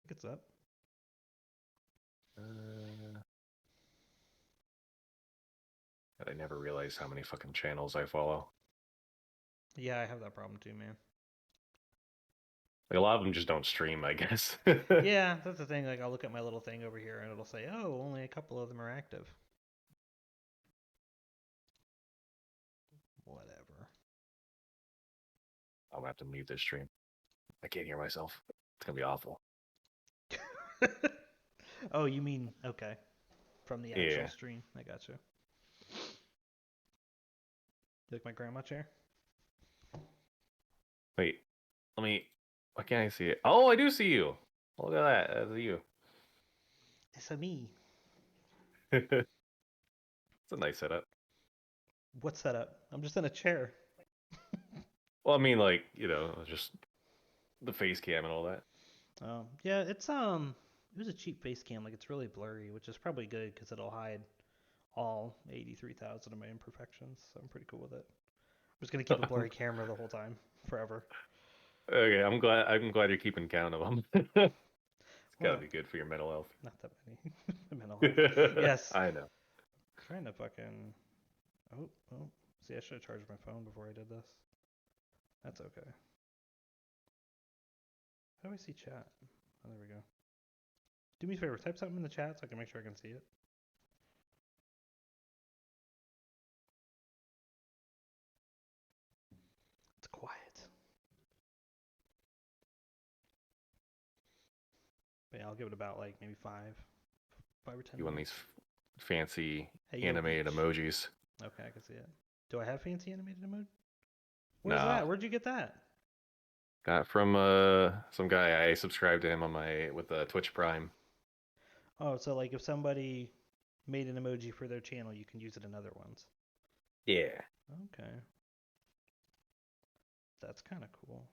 It's up. I never realize how many fucking channels I follow. Yeah, I have that problem too, man. Like a lot of them just don't stream, I guess. Yeah, that's the thing. Like, I'll look at my little thing over here and it'll say, oh, only a couple of them are active. Whatever. I'm gonna have to mute this stream. I can't hear myself. It's gonna be awful. Oh, you mean, okay. From the actual Yeah. stream. I got you. You like my grandma chair? Wait. Let me. Why can't I see it? Oh, I do see you. Look at that. That's you. It's a me. It's a nice setup. What's that up? I'm just in a chair. Well, I mean, like, just the face cam and all that. Yeah, it was a cheap face cam. Like, it's really blurry, which is probably good because it'll hide all 83,000 of my imperfections. So I'm pretty cool with it. I'm just gonna keep a blurry camera the whole time, forever. Okay, I'm glad you're keeping count of them. It's gotta Well, be good for your mental health. not that many. Mental health. Yes. I know. Trying to fucking. Oh, oh. See, I should have charged my phone before I did this. That's okay. How do I see chat? Oh, there we go. Do me a favor, type something in the chat so I can make sure I can see it. It's quiet. But yeah, I'll give it about like maybe 5 or 10 You want these minutes. fancy Hey, yo, animated bitch. emojis? Okay, I can see it. Do I have fancy animated emoji? Where's No. that? Where'd you get that? Got from some guy. I subscribed to him on my with Twitch Prime. Oh, so like if somebody made an emoji for their channel, you can use it in other ones. Yeah. Okay. That's kind of cool.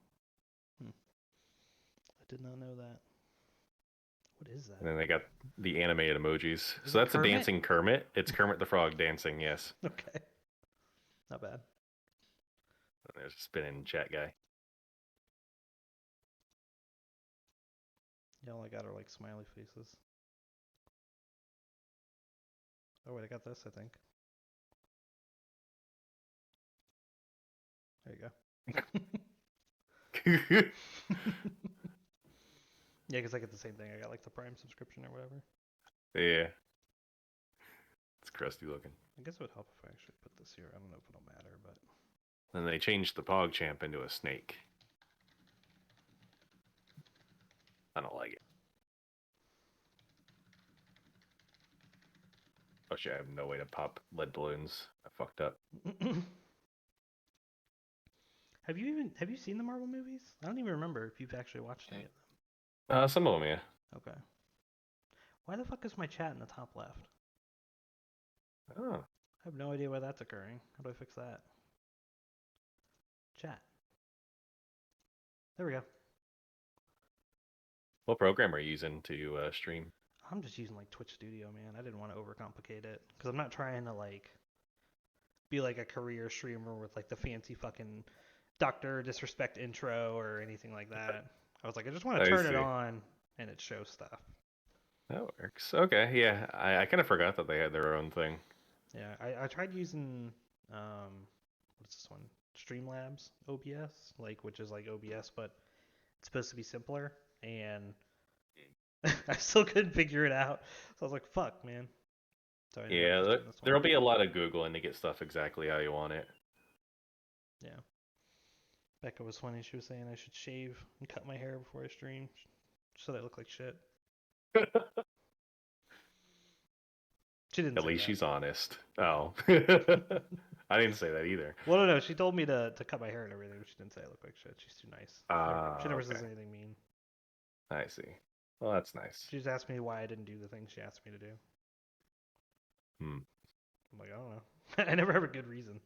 Hmm. I did not know that. What is And that? then they got the animated emojis. Is So it that's a Kermit? dancing Kermit. It's Kermit the Frog dancing, yes. Okay. Not bad. And there's a spinning chat guy. Yeah, all I got are like smiley faces. Oh, wait, I got this, I think. There you Yeah, go. Yeah, because I get the same thing. I got like the Prime subscription or whatever. it's crusty looking. I guess it would help if I actually put this here. I don't know if it'll matter, but Then they changed the PogChamp into a snake. I don't like it. Oh shit, I have no way to pop lead balloons. I fucked up. have you seen the Marvel movies? I don't even remember if you've actually watched any of Some of them, yeah. them. Okay. Why the fuck is my chat in the top left? Oh. I have no idea why that's occurring. How do I fix that? Chat. There we go. What program are you using to stream? I'm just using like Twitch Studio, man. I didn't want to overcomplicate it because I'm not trying to like be like a career streamer with like the fancy fucking Doctor Disrespect intro or anything like that. I was like, I just want to I turn it see. on and it shows stuff. That works. Okay, yeah. I kind of forgot that they had their own thing. Yeah, I tried using what's this one? Streamlabs OBS, like which is like OBS, but it's supposed to be simpler, and I still couldn't figure it out. So I was like, "Fuck, man." So I ended up Yeah, just doing this one. there'll be a lot of Googling to get stuff exactly how you want it. Yeah. Becca was funny. She was saying I should shave and cut my hair before I stream, so that I look like shit. She didn't At say least that. she's honest. Oh. I didn't say that either. Well, no, no. She told me to cut my hair and everything, but she didn't say I look like shit. She's too nice. She never says Okay. anything mean. I see. Well, that's nice. She just asked me why I didn't do the things she asked me to do. Hmm. I'm like, I don't know. I never have a good reason.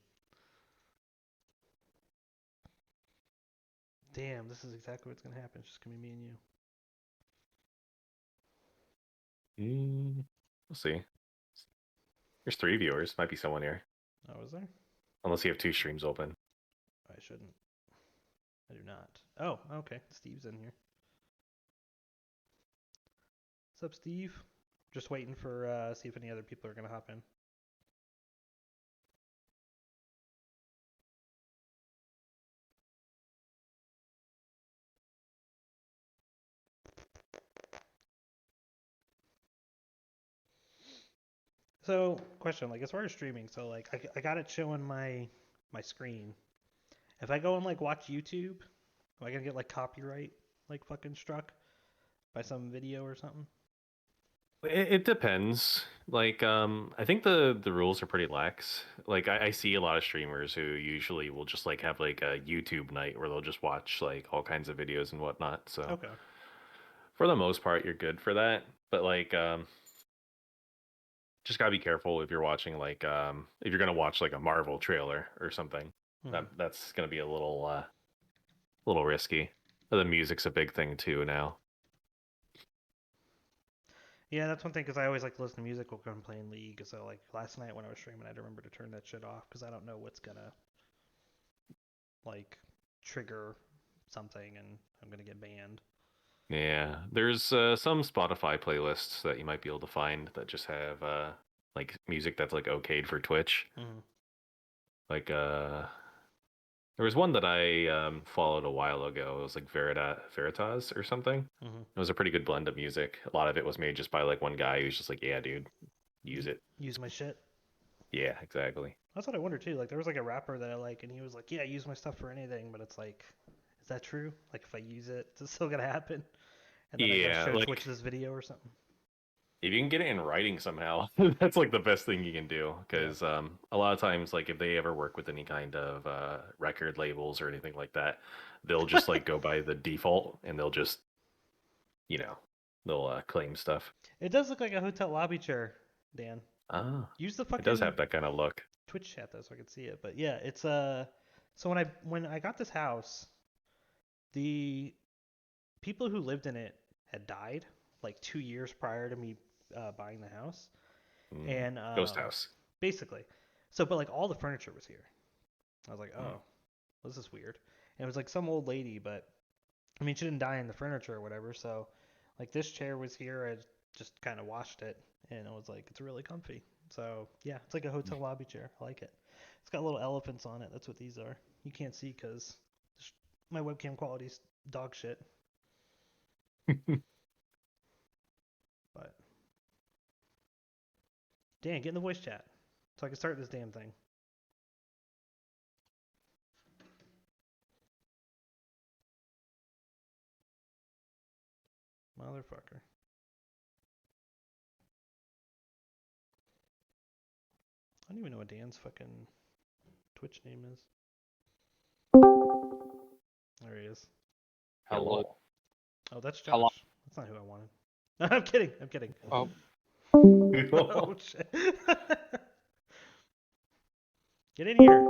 Damn, this is exactly what's gonna happen. It's just gonna be me and you. We'll see. There's 3 viewers. Might be someone here. Oh, is there? Unless you have 2 streams open. I shouldn't. I do not. Oh, okay. Steve's in here. What's up, Steve? Just waiting for see if any other people are gonna hop in. So, question, like as far as streaming, so like I got it showing my screen. If I go and like watch YouTube, am I gonna get like copyright like fucking struck by some video or something? It depends. Like, I think the rules are pretty lax. Like, I see a lot of streamers who usually will just like have like a YouTube night where they'll just watch like all kinds of videos and whatnot. So Okay. for the most part, you're good for that. But like, just gotta be careful if you're watching like, if you're gonna watch like a Marvel trailer or something. Hmm. That's gonna be a little risky. The music's a big thing too now. Yeah, that's one thing because I always like to listen to music while I'm playing League. So like last night when I was streaming, I had to remember to turn that shit off because I don't know what's gonna like trigger something and I'm gonna get banned. Yeah, there's some Spotify playlists that you might be able to find that just have like music that's like okayed for Twitch. Hmm. Like there was one that I followed a while ago. It was like Veritas or something. Hmm. It was a pretty good blend of music. A lot of it was made just by like one guy who's just like, yeah, dude, use it. Use my shit. Yeah, exactly. That's what I wonder too. Like there was like a rapper that I like, and he was like, "Yeah, use my stuff for anything," but it's like, is that true? Like if I use it, is it still gonna happen? And then I gotta Yeah, show Twitch like this video or something. if you can get it in writing somehow, that's like the best thing you can do. Yeah. Because a lot of times, like if they ever work with any kind of record labels or anything like that, they'll just like go by the default and they'll just, you know, they'll claim stuff. It does look like a hotel lobby chair, Dan. Ah, Use the it does fucking have that kind of look. Twitch chat though, so I can see it. But yeah, it's So when I got this house, the people who lived in it had died like 2 years prior to me buying the house, Mm. and Ghost House. basically, so but like all the furniture was here. I was like, Mm. oh, this is weird. And it was like some old lady, but I mean, she didn't die in the furniture or whatever. So, like this chair was here. I just kind of washed it, and it was like it's really comfy. So yeah, it's like a hotel lobby chair. I like it. It's got little elephants on it. That's what these are. You can't see because my webcam quality's dog shit. But Dan, get in the voice chat so I can start this damn thing. Motherfucker. I don't even know what Dan's fucking Twitch name is. There he is. Hello. Oh, that's Josh. Hello. That's not who I wanted. I'm kidding. I'm kidding. Oh, Oh shit. Get in here.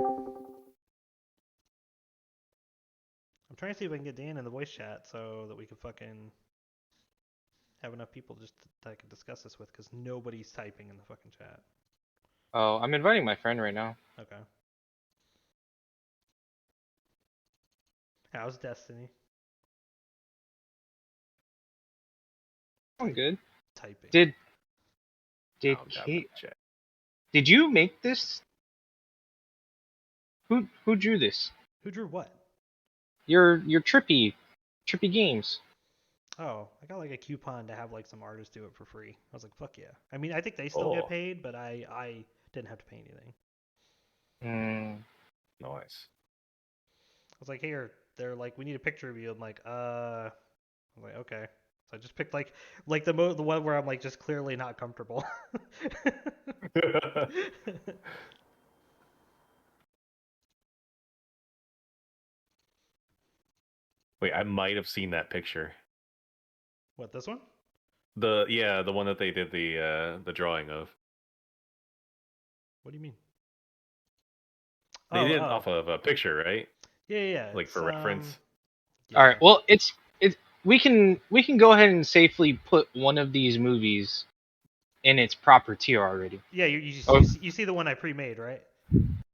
I'm trying to see if I can get Dan in the voice chat so that we can fucking have enough people just that I can discuss this with because nobody's typing in the fucking chat. oh, I'm inviting my friend right now. Okay. How's Destiny? I'm good. Typing. Did I'll grab Kate? the chat. Did you make this? Who drew this? Who drew what? Your trippy games. Oh, I got like a coupon to have like some artists do it for free. I was like, fuck yeah. I mean, I think they still get Oh, paid, but I didn't have to pay anything. Hmm. nice. I was like, here, they're like, we need a picture of you. I'm like, I'm like, okay. So I just picked like the one where I'm like just clearly not comfortable. Wait, I might have seen that picture. What, this one? The one that they did the drawing of. What do you mean? They Oh, did oh. off of a picture, right? Yeah. Like It's for reference. yeah. All right. Well, it's we can go ahead and safely put one of these movies in its proper tier already. Yeah, Oh, you see the one I pre-made, right?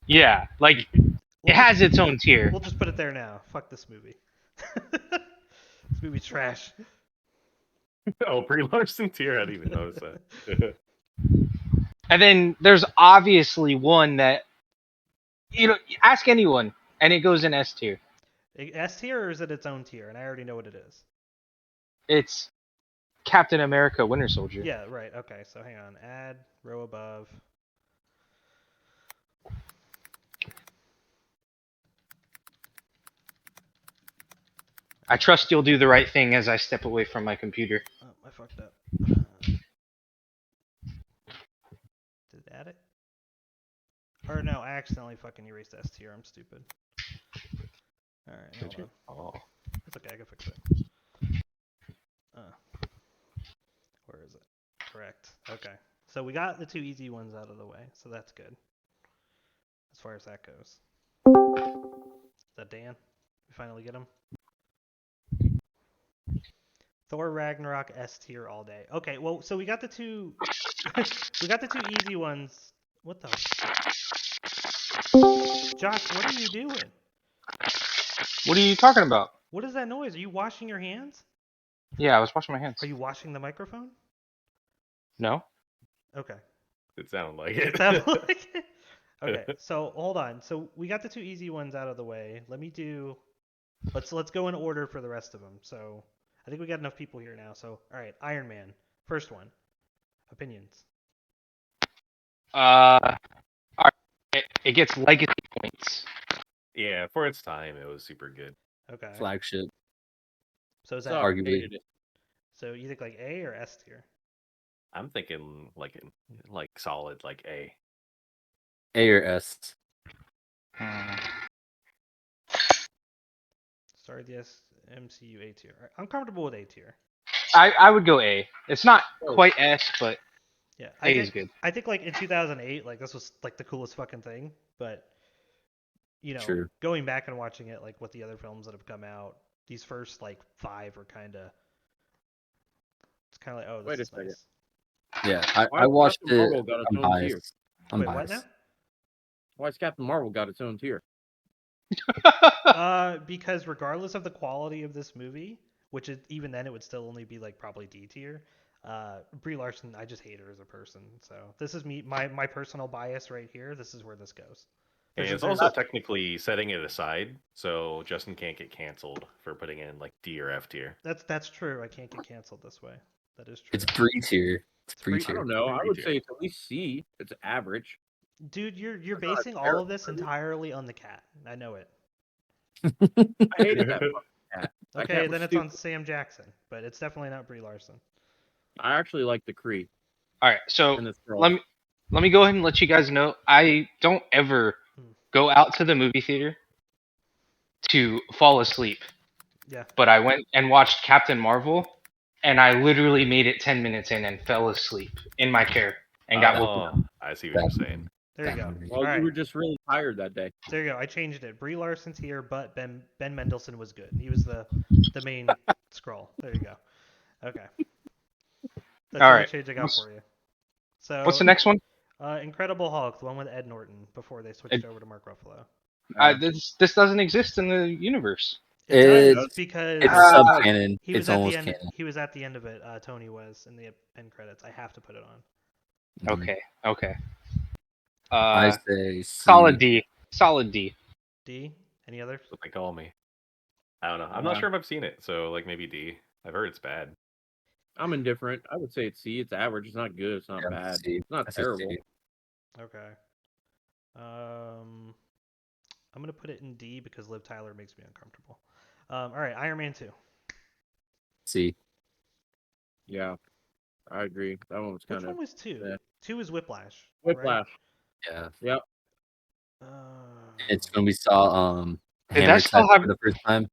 yeah. Like it has its own tier. We'll just put it there now. Fuck this movie. This movie's trash. Oh, Brie Larson tier. I didn't even notice that. And then there's obviously one that ask anyone, and it goes in S tier. S tier or is it its own tier? And I already know what it is. It's Captain America: Winter Soldier. Yeah, right. Okay, so hang on. Add row above. I trust you'll do the right thing as I step away from my computer. Oh, I fucked up. Did it add it? Or no, I accidentally fucking erased S tier. I'm stupid. Alright, hold on. Oh, It's okay, I can fix it. Where is it? Correct. Okay. So we got the two easy ones out of the way, so that's good. As far as that goes. Is that Dan? We finally get him? Thor Ragnarok S tier all day. Okay, well, so we got the two we got the two easy ones. What the Josh, what are you doing? What are you talking about? What is that noise? Are you washing your hands? Yeah, I was washing my hands. Are you washing the microphone? No. Okay. it sounded like Is it. that like it? Okay, so hold on. So we got the two easy ones out of the way. Let's go in order for the rest of them. So I think we got enough people here now. So all right, Iron Man, first one. Opinions. All right. It gets legacy points. Yeah, for its time, it was super good. Okay. Flagship. So is that Arguably. so you think like A or S tier? I'm thinking like solid like A. A or S. Sorry, the MCU A tier. All right, I'm comfortable with A tier. I would go A. It's not quite S, but Yeah, A is good. I think like in 2008, like this was like the coolest fucking thing. But True. going back and watching it, like with the other films that have come out, these first like 5 are kind of. It's kind of like, oh, this is nice. Yeah, I watched Captain it. Marvel got its I'm own tier? biased. I'm Wait, biased. what now? Why has Captain Marvel got its own tier? Because regardless of the quality of this movie, which is, even then it would still only be like probably D tier. Brie Larson, I just hate her as a person. So this is my personal bias right here. This is where this goes. And it's also technically setting it aside, so Justin can't get canceled for putting in like D or F tier. That's true. I can't get canceled this way. That is true. It's Brie tier. It's Brie I tier. don't know. I would tier. say it's at least C. It's average. Dude, you're It's not basing all of this entirely on the cat. I know it. I hated that fucking cat. That Okay, cat was then it's stupid. on Sam Jackson, but it's definitely not Brie Larson. I actually like the Kree All right, so and the Skrull. let me go ahead and let you guys know I don't ever go out to the movie theater to fall asleep. Yeah. But I went and watched Captain Marvel, and I literally made it 10 minutes in and fell asleep in my chair and got woken up. I see what you're saying. There you go. Well, All right. you were just really tired that day. There you go. I changed it. Brie Larson's here, but Ben Mendelsohn was good. He was the main scroll. There you go. Okay. That's the only change I got for you. So What's the next one? Incredible Hulk, the one with Ed Norton before they switched over to Mark Ruffalo. This doesn't exist in the universe. It does because it's sub-canon. He was It's at almost the end. canon. He was at the end of it. Tony was in the end credits. I have to put it on. Okay. I say C. Solid D. Solid D. D. Any others? That's what they call me. I don't know. I'm not sure if I've seen it, so like maybe D. I've heard it's bad. I'm indifferent. I would say it's C. It's average. It's not good. It's not bad. C. It's not terrible. Okay. I'm gonna put it in D because Liv Tyler makes me uncomfortable. All right, Iron Man 2. C. Yeah, I agree. That one was kind Which of. one was 2? Yeah. 2 is Whiplash. Whiplash. Yeah. Yep. It's when we saw Did Hammer that still Time have- for the first time.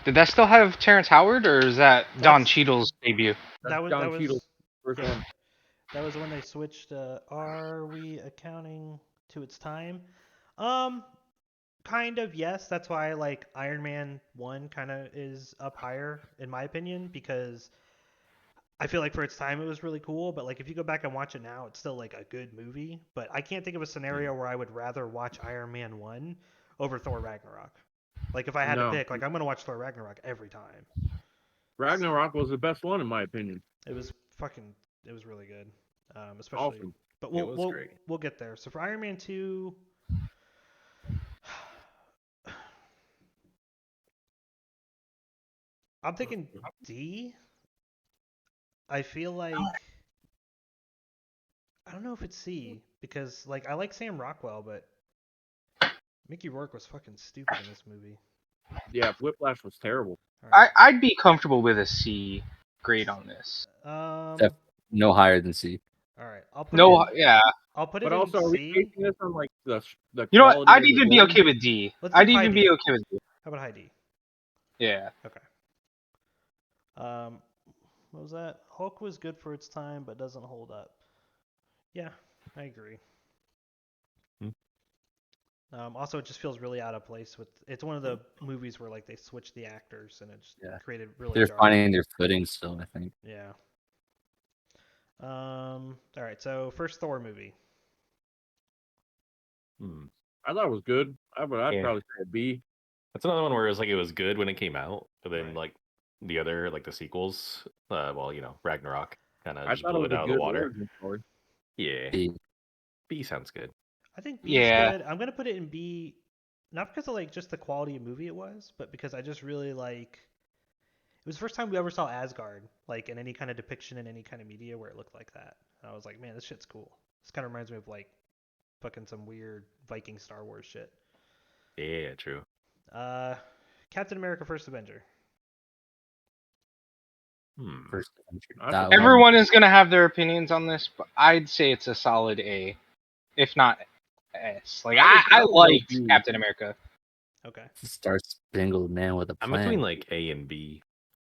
Did that still have Terrence Howard, or is that Don Cheadle's debut? That was Don Cheadle's first yeah. one. That was when they switched. Are we accounting to its time? Kind of, yes. That's why like Iron Man 1 kind of is up higher in my opinion because I feel like for its time it was really cool, but like if you go back and watch it now, it's still like a good movie. But I can't think of a scenario where I would rather watch Iron Man 1 over Thor Ragnarok. Like if I had to pick, like I'm gonna watch Thor Ragnarok every time. Ragnarok was the best one in my opinion. It was really good. Especially, Awesome. but It was great. we'll get there. So for Iron Man 2, I'm thinking D. I feel like I don't know if it's C because like I like Sam Rockwell, but Mickey Rourke was fucking stupid in this movie. Yeah, Whiplash was terrible. All right. I'd be comfortable with a C grade on this. Um. No higher than C. All right. I'll put No, it in, yeah. I'll put But it also, in are we C. basing this on like the You know what? quality I'd of the even be movie? okay with D. Let's I'd keep high even D. be okay with D. How about high D? Yeah. Okay. What was that? Hulk was good for its time, but doesn't hold up. Yeah, I agree. Also, it just feels really out of place. It's one of the movies where like they switched the actors and it just created really. They're jarring. finding their footing still, I think. Yeah. All right. So first Thor movie. I thought it was good. I'd probably say a B. That's another one where it was like it was good when it came out, but then Right. like the other like the sequels, well, Ragnarok kind of I just thought it blew was it a out of the good water. origin story. Yeah, B. B sounds good. I think B is Yeah. good. I'm gonna put it in B, not because of like just the quality of movie it was, but because I just really like. It was the first time we ever saw Asgard, like in any kind of depiction in any kind of media where it looked like that. And I was like, man, this shit's cool. This kind of reminds me of like fucking some weird Viking Star Wars shit. Yeah, true. Captain America: First Avenger. First Avenger. I That forgot. one. Everyone is gonna have their opinions on this, but I'd say it's a solid A, if not S. Like I would go liked B. Captain America. Okay. Star Spangled Man with a I'm Plan. between like A and B.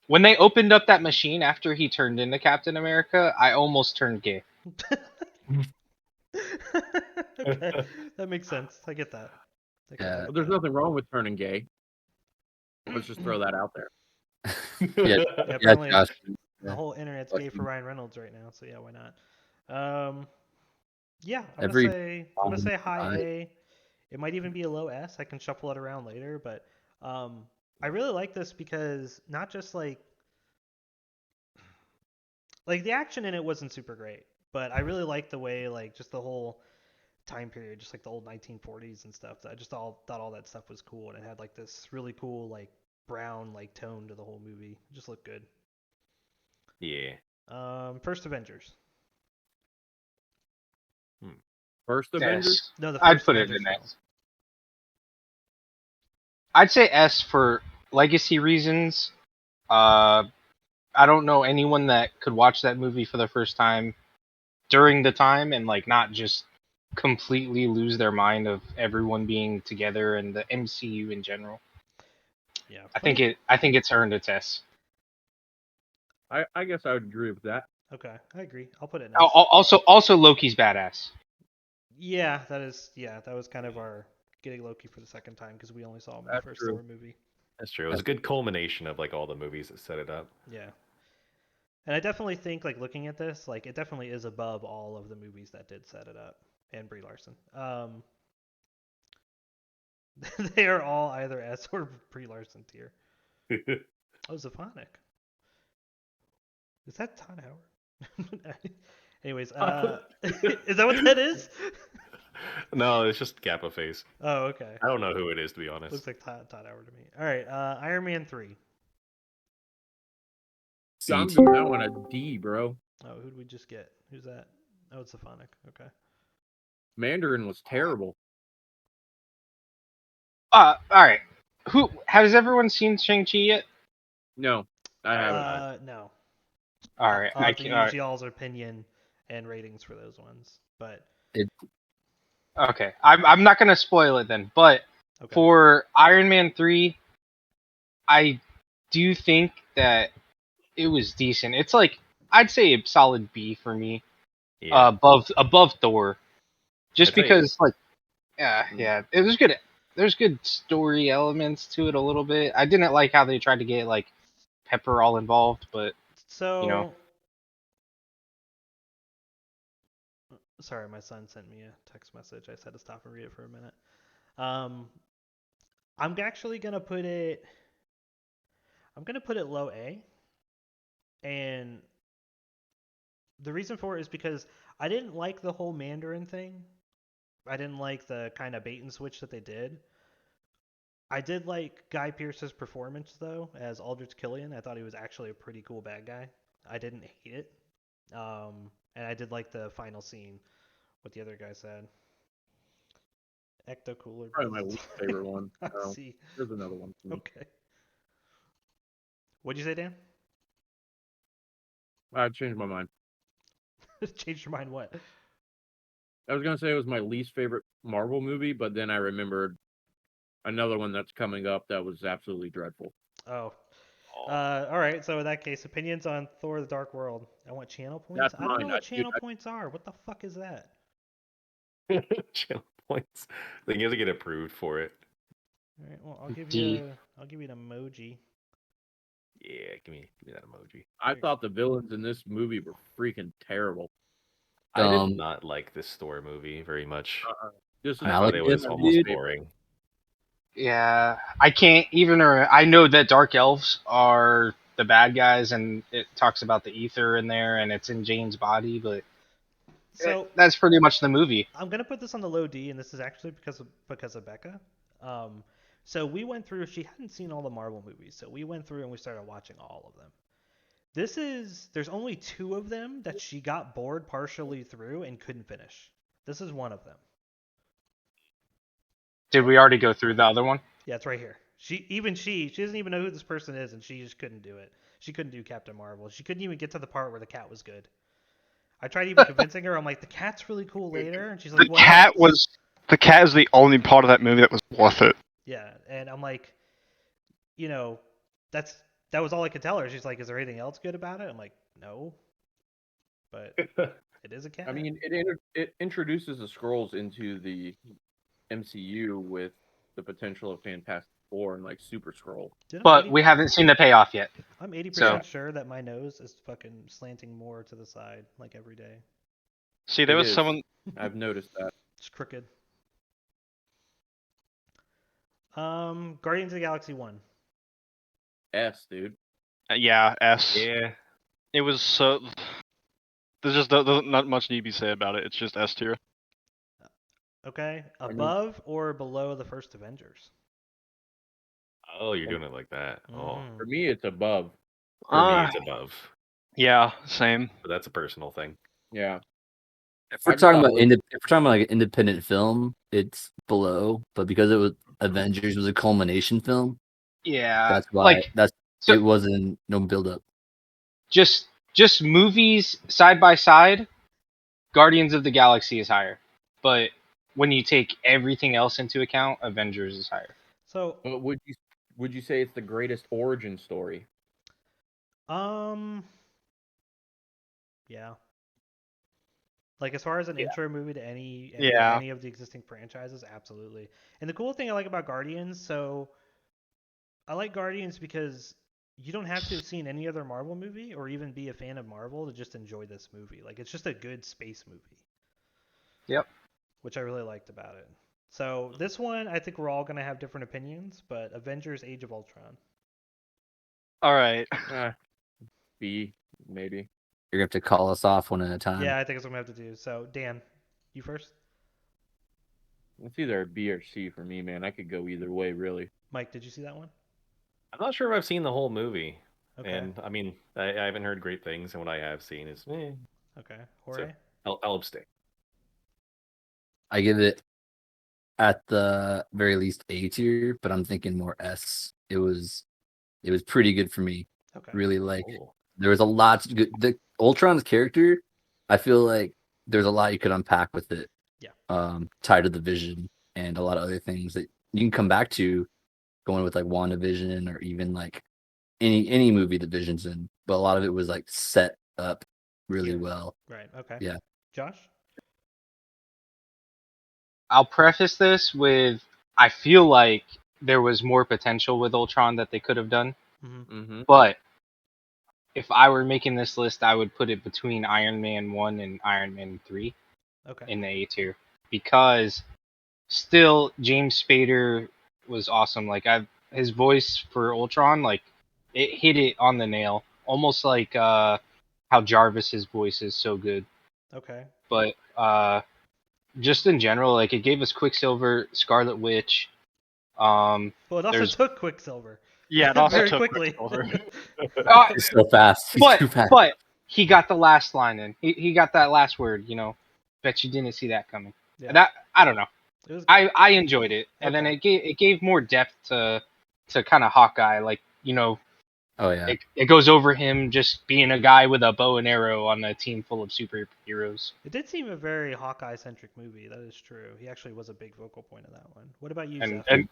When they opened up that machine after he turned into Captain America, I almost turned gay. Okay, that makes sense. I get that. Yeah. But there's nothing wrong with turning gay. Let's just throw that out there. Yeah, Yeah, apparently Josh. the whole internet's gay for Ryan Reynolds right now, so yeah, why not? Yeah, I'm gonna say high A. It might even be a low S. I can shuffle it around later, but I really like this because not just like the action in it wasn't super great, but I really liked the way like just the whole time period, just like the old 1940s and stuff. I just thought all that stuff was cool, and it had like this really cool like brown like tone to the whole movie. It just looked good. Yeah. First Avengers. First Avengers? S. No, the I'd first put it Avengers in film. S. I'd say S for legacy reasons. I don't know anyone that could watch that movie for the first time during the time and like not just completely lose their mind of everyone being together and the MCU in general. Yeah, I think it's earned its S. I guess I would agree with that. Okay, I agree. I'll put it in Oh, S. also Loki's badass. Yeah, that was kind of our getting Loki for the second time because we only saw him in the That's first true. Thor movie. That's true. It was a good culmination of like all the movies that set it up. Yeah. And I definitely think, like, looking at this, like, it definitely is above all of the movies that did set it up, and Brie Larson. They are all either S or Brie Larson tier. Oh, Zaphonic. Is that Todd Howard? Anyways, is that what that is? No, it's just Kappa face. Oh, okay. I don't know who it is, to be honest. Looks like Todd Howard to me. All right, Iron Man 3. I'm giving that one a D, bro. Oh, who'd we just get? Who's that? Oh, it's Zaphonic. Okay. Mandarin was terrible. All right. Who has everyone seen Shang-Chi yet? No, I haven't. No. All right, I'll I have to can. use All right. y'all's opinion and ratings for those ones, but Okay, I'm not gonna spoil it then, but okay. for Iron Man 3, I do think that it was decent. It's like I'd say a solid B for me, Yeah. above Thor, just I'd say- because like yeah, it was good. There's good story elements to it a little bit. I didn't like how they tried to get like Pepper all involved, but So, you know. Sorry, my son sent me a text message. I just had to stop and read it for a minute. I'm actually gonna put it. I'm gonna put it low A, And the reason for it is because I didn't like the whole Mandarin thing. I didn't like the kind of bait and switch that they did. I did like Guy Pearce's performance though as Aldrich Killian. I thought he was actually a pretty cool bad guy. I didn't hate it, and I did like the final scene. What the other guy said. Ecto Cooler. Probably my least favorite one. I So, see. there's another one for me. Okay. What'd you say, Dan? I changed my mind. Changed your mind? What? I was gonna say it was my least favorite Marvel movie, but then I remembered another one that's coming up that was absolutely dreadful. Oh. All right. So in that case, opinions on Thor: The Dark World. I want channel points. That's I don't know mine. what channel points are. What the fuck is that? Channel points. Then you have to get approved for it. All right. Well, I'll give D. you. I'll give you an emoji. Yeah, give me that emoji. I thought the villains in this movie were freaking terrible. I did not like this Thor movie very much. This is I thought it Malekith was almost did. boring. Yeah, I can't even. I know that Dark Elves are the bad guys, and it talks about the ether in there, and it's in Jane's body, but So that's pretty much the movie. I'm gonna put this on the low D, and this is actually because of Becca. So we went through. She hadn't seen all the Marvel movies, so we went through and we started watching all of them. There's only 2 of them that she got bored partially through and couldn't finish. This is one of them. Did we already go through the other one? Yeah, it's right here. She doesn't even know who this person is, and she just couldn't do it. She couldn't do Captain Marvel. She couldn't even get to the part where the cat was good. I tried even convincing her. I'm like, the cat's really cool later, and she's like, what else? The cat is the only part of that movie that was worth it. Yeah, and I'm like, that was all I could tell her. She's like, is there anything else good about it? I'm like, no, but it is a cat. I mean, it introduces the Skrulls into the MCU with the potential of Fantastic Four and like Super Skrull. But we haven't seen the payoff yet. I'm 80% So- sure that my nose is fucking slanting more to the side, like every day. See, there It was is. someone. I've noticed that. It's crooked. Guardians of the Galaxy 1. S, dude. Yeah, S. Yeah. It was so. There's just not much need to be said about it. It's just S tier. Okay, I mean- above or below the first Avengers? Oh, you're doing it like that. Oh, Mhm. For me, it's above. for me, it's above. Yeah, same. But that's a personal thing. Yeah. If we're I talking thought about if we're talking about like an independent film, it's below. But because it was Avengers was a culmination film, Yeah, that's why so- it wasn't no build up. just movies side by side, Guardians of the Galaxy is higher. But when you take everything else into account, Avengers is higher. So, But would you say it's the greatest origin story? yeah. Like as far as an intro movie to Yeah. any of the existing franchises, absolutely. And the cool thing I like about Guardians, so I like Guardians because you don't have to have seen any other Marvel movie or even be a fan of Marvel to just enjoy this movie. Like it's just a good space movie. Yep. Which I really liked about it. So this one, I think we're all gonna have different opinions, but Avengers: Age of Ultron. All right. B, maybe. You're gonna have to call us off one at a time. Yeah, I think that's what I'm gonna have to do. So Dan, you first. It's either a B or C for me, man. I could go either way, really. Mike, did you see that one? I'm not sure if I've seen the whole movie. Okay. And I mean, I haven't heard great things, and what I have seen is, Okay. Jorge? I'll abstain. I give it at the very least A tier, but I'm thinking more S. It was pretty good for me. Okay. Really like Cool. there was a lot to good. The Ultron's character, I feel like there's a lot you could unpack with it. Yeah. Tied to the Vision and a lot of other things that you can come back to, going with like WandaVision or even like any movie that Vision's in. But a lot of it was like set up really Here. well. Right. Okay. Yeah. Josh? I'll preface this with I feel like there was more potential with Ultron that they could have done. Mm-hmm. Mm-hmm. But if I were making this list, I would put it between Iron Man 1 and Iron Man 3 Okay. in the A tier. Because still, James Spader was awesome. Like, his voice for Ultron, like, it hit it on the nail. almost like how Jarvis's voice is so good. Okay. But just in general, like it gave us Quicksilver, Scarlet Witch. Well, it also There's took Quicksilver. Yeah, it also very took quickly. Quicksilver. He's so fast. He's too fast. but he got the last line in. He got that last word. You know, bet you didn't see that coming. Yeah. That I don't know. It was good. I enjoyed it, and then Okay. it gave more depth to kind of Hawkeye. Like, you know, Oh yeah. it goes over him just being a guy with a bow and arrow on a team full of superheroes. It did seem a very Hawkeye-centric movie. That is true. He actually was a big vocal point of that one. What about you, And Zeph?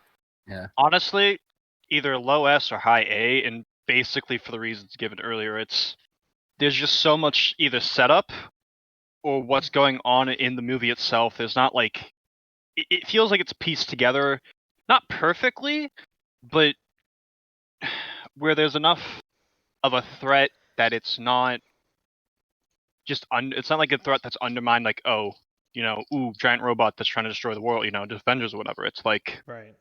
and Honestly, either low S or high A, and basically for the reasons given earlier, there's just so much either setup or what's going on in the movie itself. There's not like it feels like it's pieced together, not perfectly, but where there's enough of a threat that it's not just it's not like a threat that's undermined, like, oh, giant robot that's trying to destroy the world, the Avengers or whatever. It's like Right.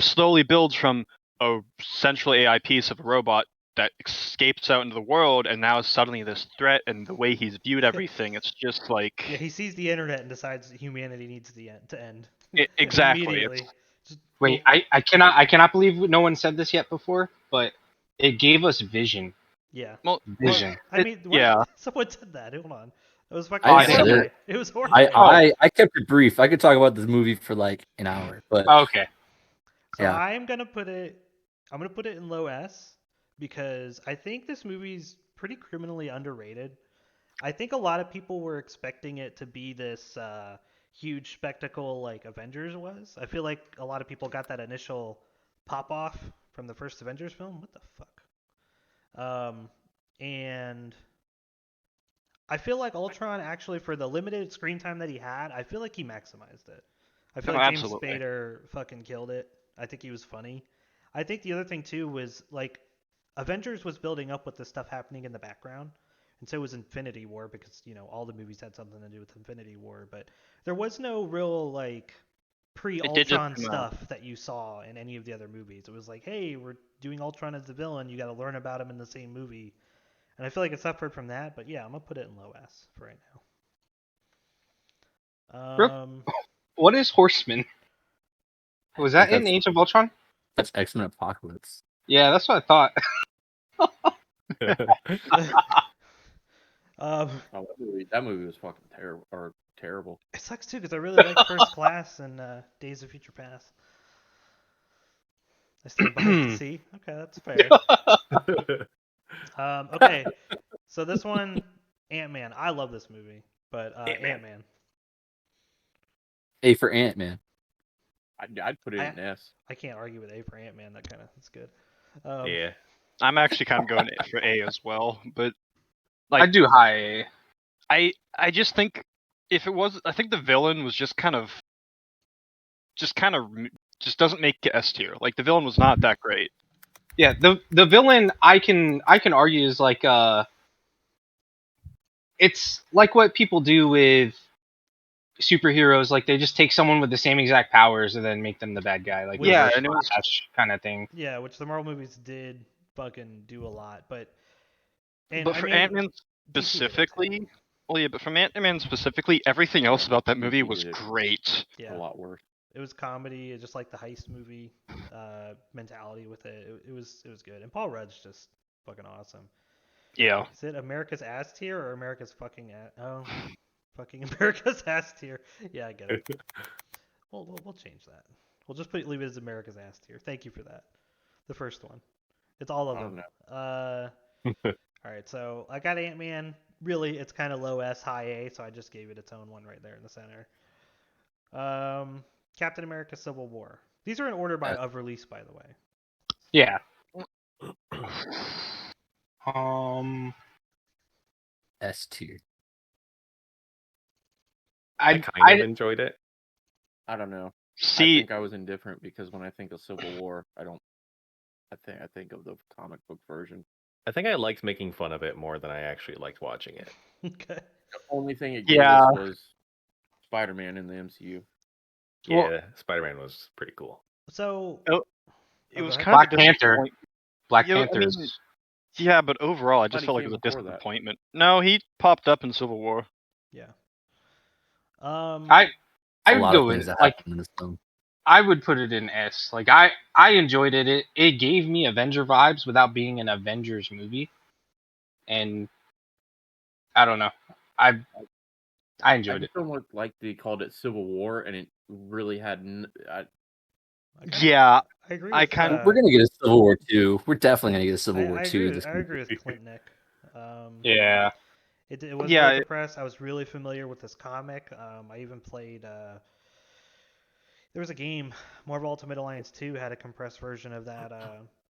slowly builds from a central AI piece of a robot that escapes out into the world and now is suddenly this threat, and the way he's viewed everything, it's just like Yeah, he sees the internet and decides that humanity needs to end. exactly. Immediately. wait, I cannot believe no one said this yet before, but it gave us Vision. Yeah. Well, Vision. I mean, what? yeah. Someone said that. Hold on. It was fucking I said horrifying. it. It was horrifying. I kept it brief. I could talk about this movie for like an hour, but Okay. So yeah. I'm gonna put it in low S because I think this movie's pretty criminally underrated. I think a lot of people were expecting it to be this huge spectacle like Avengers was. I feel like a lot of people got that initial pop off from the first Avengers film. What the fuck? And I feel like Ultron actually, for the limited screen time that he had, I feel like he maximized it. I feel No, like James absolutely. Spader fucking killed it. I think he was funny. I think the other thing too was like Avengers was building up with the stuff happening in the background, and so was Infinity War because all the movies had something to do with Infinity War, but there was no real like It did just pre-Ultron come out. stuff that you saw in any of the other movies. It was like, hey, we're doing Ultron as the villain. You got to learn about him in the same movie. And I feel like it suffered from that, but yeah, I'm gonna put it in low S for right now. What is Horseman? Was that in Age of Ultron? That's X-Men Apocalypse. Yeah, that's what I thought. Oh, that movie was fucking terrible. It sucks too because I really like First Class and Days of Future Past. I stand behind the sea. Okay, that's fair. Okay, so this one, Ant-Man. I love this movie, but Ant-Man. A for Ant-Man. I'd put it in S. I can't argue with A for Ant-Man. That's good. Yeah. I'm actually kind of going for A as well, but like I do high A. I just think if it was, I think the villain was just doesn't make it S tier. Like the villain was not that great. Yeah, the villain I can argue is like it's like what people do with superheroes, like they just take someone with the same exact powers and then make them the bad guy, like Yeah, Reverse and it was Flash kind of thing. Yeah, which the Marvel movies did fucking do a lot, but for Ant-Man specifically, but from Ant-Man specifically, everything else about that movie was great. Yeah, A lot worse. It was comedy, it's just like the heist movie mentality with it. It was good, and Paul Rudd's just fucking awesome. Yeah. Is it America's ass tier or America's fucking fucking America's ass tier? Yeah, I get it. We'll change that. We'll just leave it as America's ass tier. Thank you for that. The first one. It's all of them. All right, so I got Ant-Man. Really, it's kind of low S, high A, so I just gave it its own one right there in the center. Captain America: Civil War. These are in order of release, by the way. Yeah. S tier. I kind of enjoyed it. I don't know. See, I think I was indifferent because when I think of Civil War, I think of the comic book version. I think I liked making fun of it more than I actually liked watching it. Okay. The only thing it gave us was Spider-Man in the MCU. Yeah, Well, Spider-Man was pretty cool. So it was go ahead. kind of Black Panther. Black Yeah, I Panther's mean, Yeah, but overall, I just Thought he felt like it came was a before that. disappointment. No, he popped up in Civil War. Yeah. I A would lot go of in things that like happen in this film. I would put it in S. Like I enjoyed it. It gave me Avenger vibes without being an Avengers movie, and I don't know. I I enjoyed it. just don't like they called it Civil War, and it really had. Yeah, I agree I with. kind We're gonna get a Civil War 2. We're definitely gonna get a Civil War I 2. agree. This I movie. agree with Clint Nick. Yeah. It was Yeah, very compressed. I was really familiar with this comic. I even played. There was a game, Marvel Ultimate Alliance 2 had a compressed version of that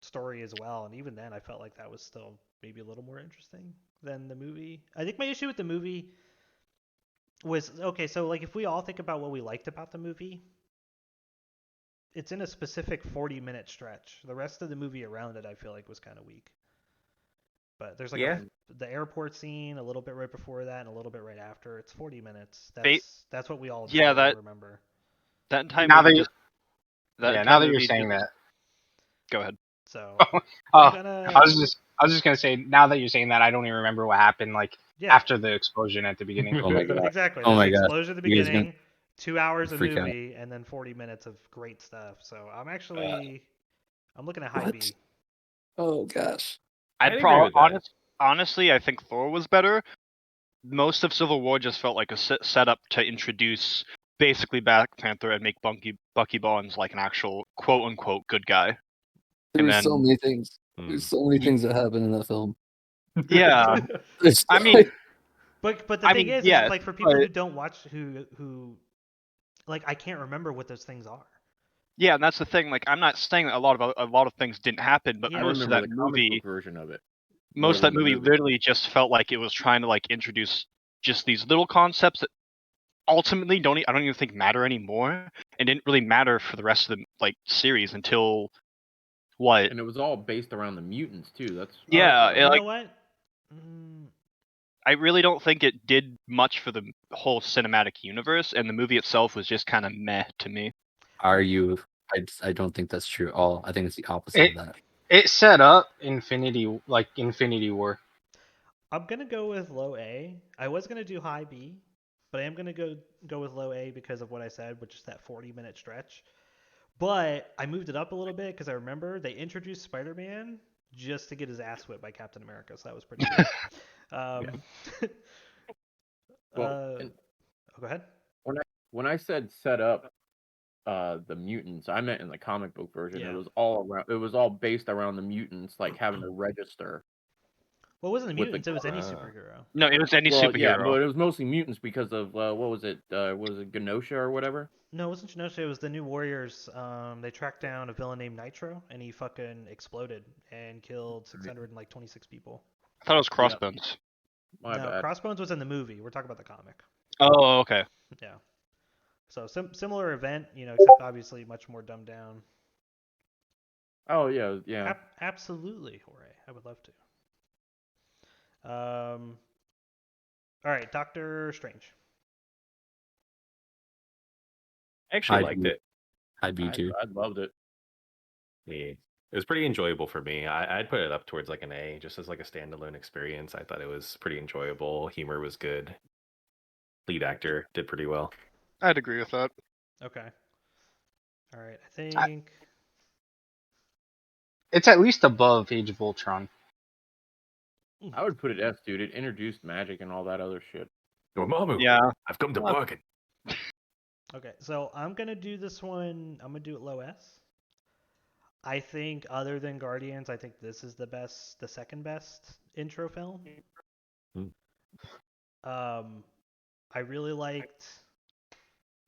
story as well, and even then I felt like that was still maybe a little more interesting than the movie. I think my issue with the movie was okay. So like if we all think about what we liked about the movie, it's in a specific 40-minute stretch. The rest of the movie around it, I feel like, was kind of weak. But there's like Yeah. the airport scene, a little bit right before that, and a little bit right after. It's 40 minutes. Ba- That's what we all Yeah, really that- remember. that entire Now movie that you, just that yeah, entire now that you're movie saying just, that, Go ahead. So oh, I'm gonna. I was just gonna say. Now that you're saying that, I don't even remember what happened. Like Yeah, after the explosion at the beginning. Oh my god. exactly. Oh There's my the gosh. explosion at the You guys are beginning, 2 hours of freak out. movie, and then 40 minutes of great stuff. So I'm looking at high What? B. Oh gosh. I'd agree with that. honestly, I think Thor was better. Most of Civil War just felt like a setup to introduce basically Black Panther and make Bucky Barnes like an actual quote unquote good guy. There And were then so many things. Hmm. There's so many things that happen in that film. yeah, There's I mean, like- But the I thing mean, is yes, it's like for people but- who don't watch who like I can't remember what those things are. yeah, and that's the thing. Like, I'm not saying that a lot of things didn't happen, but Yeah. I most of remember that the comic movie, book version of it. most of more that than the movie literally just felt like it was trying to like introduce just these little concepts that ultimately I don't even think matter anymore, and didn't really matter for the rest of the like series until what? And it was all based around the mutants too. That's Yeah, You like know what? Mm, I really don't think it did much for the whole cinematic universe, and the movie itself was just kind of meh to me. Are you? I don't think that's true at all. I think it's the opposite It of that. it set up Infinity War. I'm gonna go with low A. I was gonna do high B, but I am gonna go with low A because of what I said, which is that 40-minute stretch. But I moved it up a little bit because I remember they introduced Spider-Man just to get his ass whipped by Captain America, so that was pretty cool. well. And Go ahead. when I said set up the mutants, I meant in the comic book version. Yeah. It was all around. It was all based around the mutants, like having to register. Well, it wasn't the With the mutants, it was any uh, superhero. No, it was any Well, superhero. yeah, but it was mostly mutants because of what was it? Was it Genosha or whatever? No, it wasn't Genosha, it was the New Warriors. They tracked down a villain named Nitro, and he fucking exploded and killed 626 people. I thought it was Crossbones. My No, bad. Crossbones was in the movie. We're talking about the comic. Oh, okay. Yeah. So similar event, except obviously much more dumbed down. Oh yeah, yeah. Absolutely, Jorge. I would love to. All right, Doctor Strange. I actually I liked do. it. High B too. I loved it. Yeah. It was pretty enjoyable for me. I'd put it up towards like an A, just as like a standalone experience. I thought it was pretty enjoyable. Humor was good. Lead actor did pretty well. I'd agree with that. Okay. All right, I think. It's at least above Age of Ultron. I would put it S, dude. It introduced magic and all that other shit. Dormammu, Yeah. I've come to Well- bargain. Okay, so I'm gonna do this one. I'm gonna do it low S. I think other than Guardians, I think this is the second best intro film. I really liked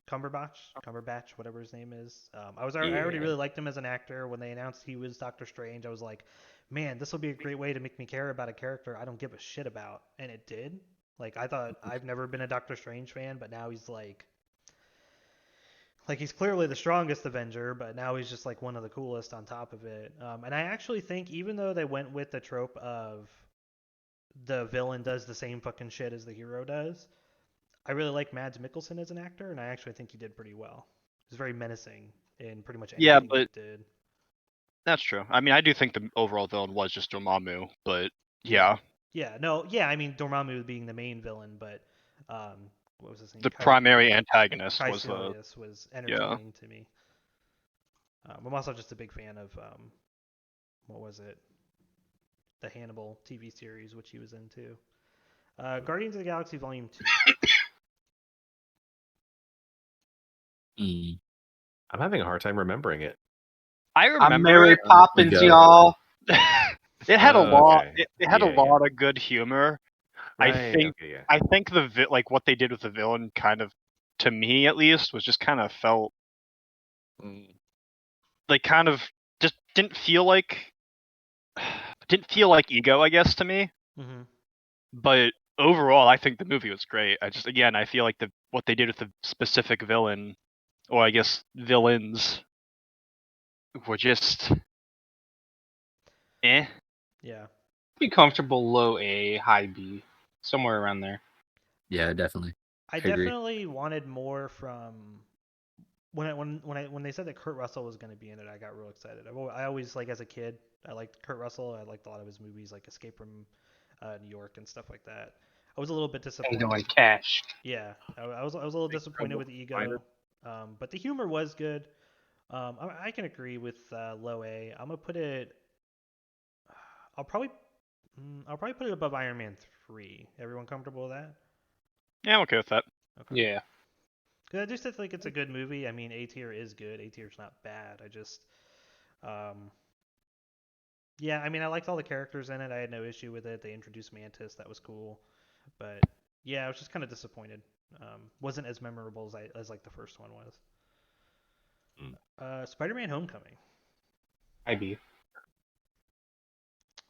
Cumberbatch, whatever his name is. I already really liked him as an actor. When they announced he was Doctor Strange, I was like, man, this will be a great way to make me care about a character I don't give a shit about, and it did. Like I thought, I've never been a Doctor Strange fan, but now he's like he's clearly the strongest Avenger, but now he's just like one of the coolest on top of it. And I actually think even though they went with the trope of the villain does the same fucking shit as the hero does, I really like Mads Mikkelsen as an actor, and I actually think he did pretty well. He's very menacing in pretty much anything he did. That's true. I mean, I do think the overall villain was just Dormammu, but yeah, Yeah, no, yeah, I mean Dormammu being the main villain, but what was his name? the primary antagonist was Caecilius was entertaining to me. I'm also just a big fan of what was it? The Hannibal TV series, which he was into. Guardians of the Galaxy Volume 2. Mm. I'm having a hard time remembering it. I I'm remember Mary it. Poppins, go. y'all. It had a lot. Okay. It had a Yeah, yeah. lot of good humor. Right. Okay, yeah. I think like what they did with the villain, kind of, to me at least, was just kind of felt like kind of just didn't feel like ego, I guess, to me. Mm-hmm. But overall, I think the movie was great. I feel like what they did with the specific villain, or I guess villains, were just eh. Yeah. Be comfortable low A, high B, somewhere around there. Yeah, definitely. I agree. definitely wanted more from when they said that Kurt Russell was going to be in it. I got real excited. I always, like, as a kid, I liked Kurt Russell. I liked a lot of his movies, like Escape from New York and stuff like that. I was a little bit disappointed. Anything like Cash. Yeah, I was a little disappointed with Ego, but the humor was good. I can agree with low A. I'm gonna put it. I'll probably put it above Iron Man 3. Everyone comfortable with that? Yeah, I'm okay with that. Okay. Yeah. Because I just think it's a good movie. I mean, A tier is good. A tier's not bad. I just, yeah. I mean, I liked all the characters in it. I had no issue with it. They introduced Mantis. That was cool. But yeah, I was just kind of disappointed. Wasn't as memorable as like the first one was. Spider-Man: Homecoming. High B.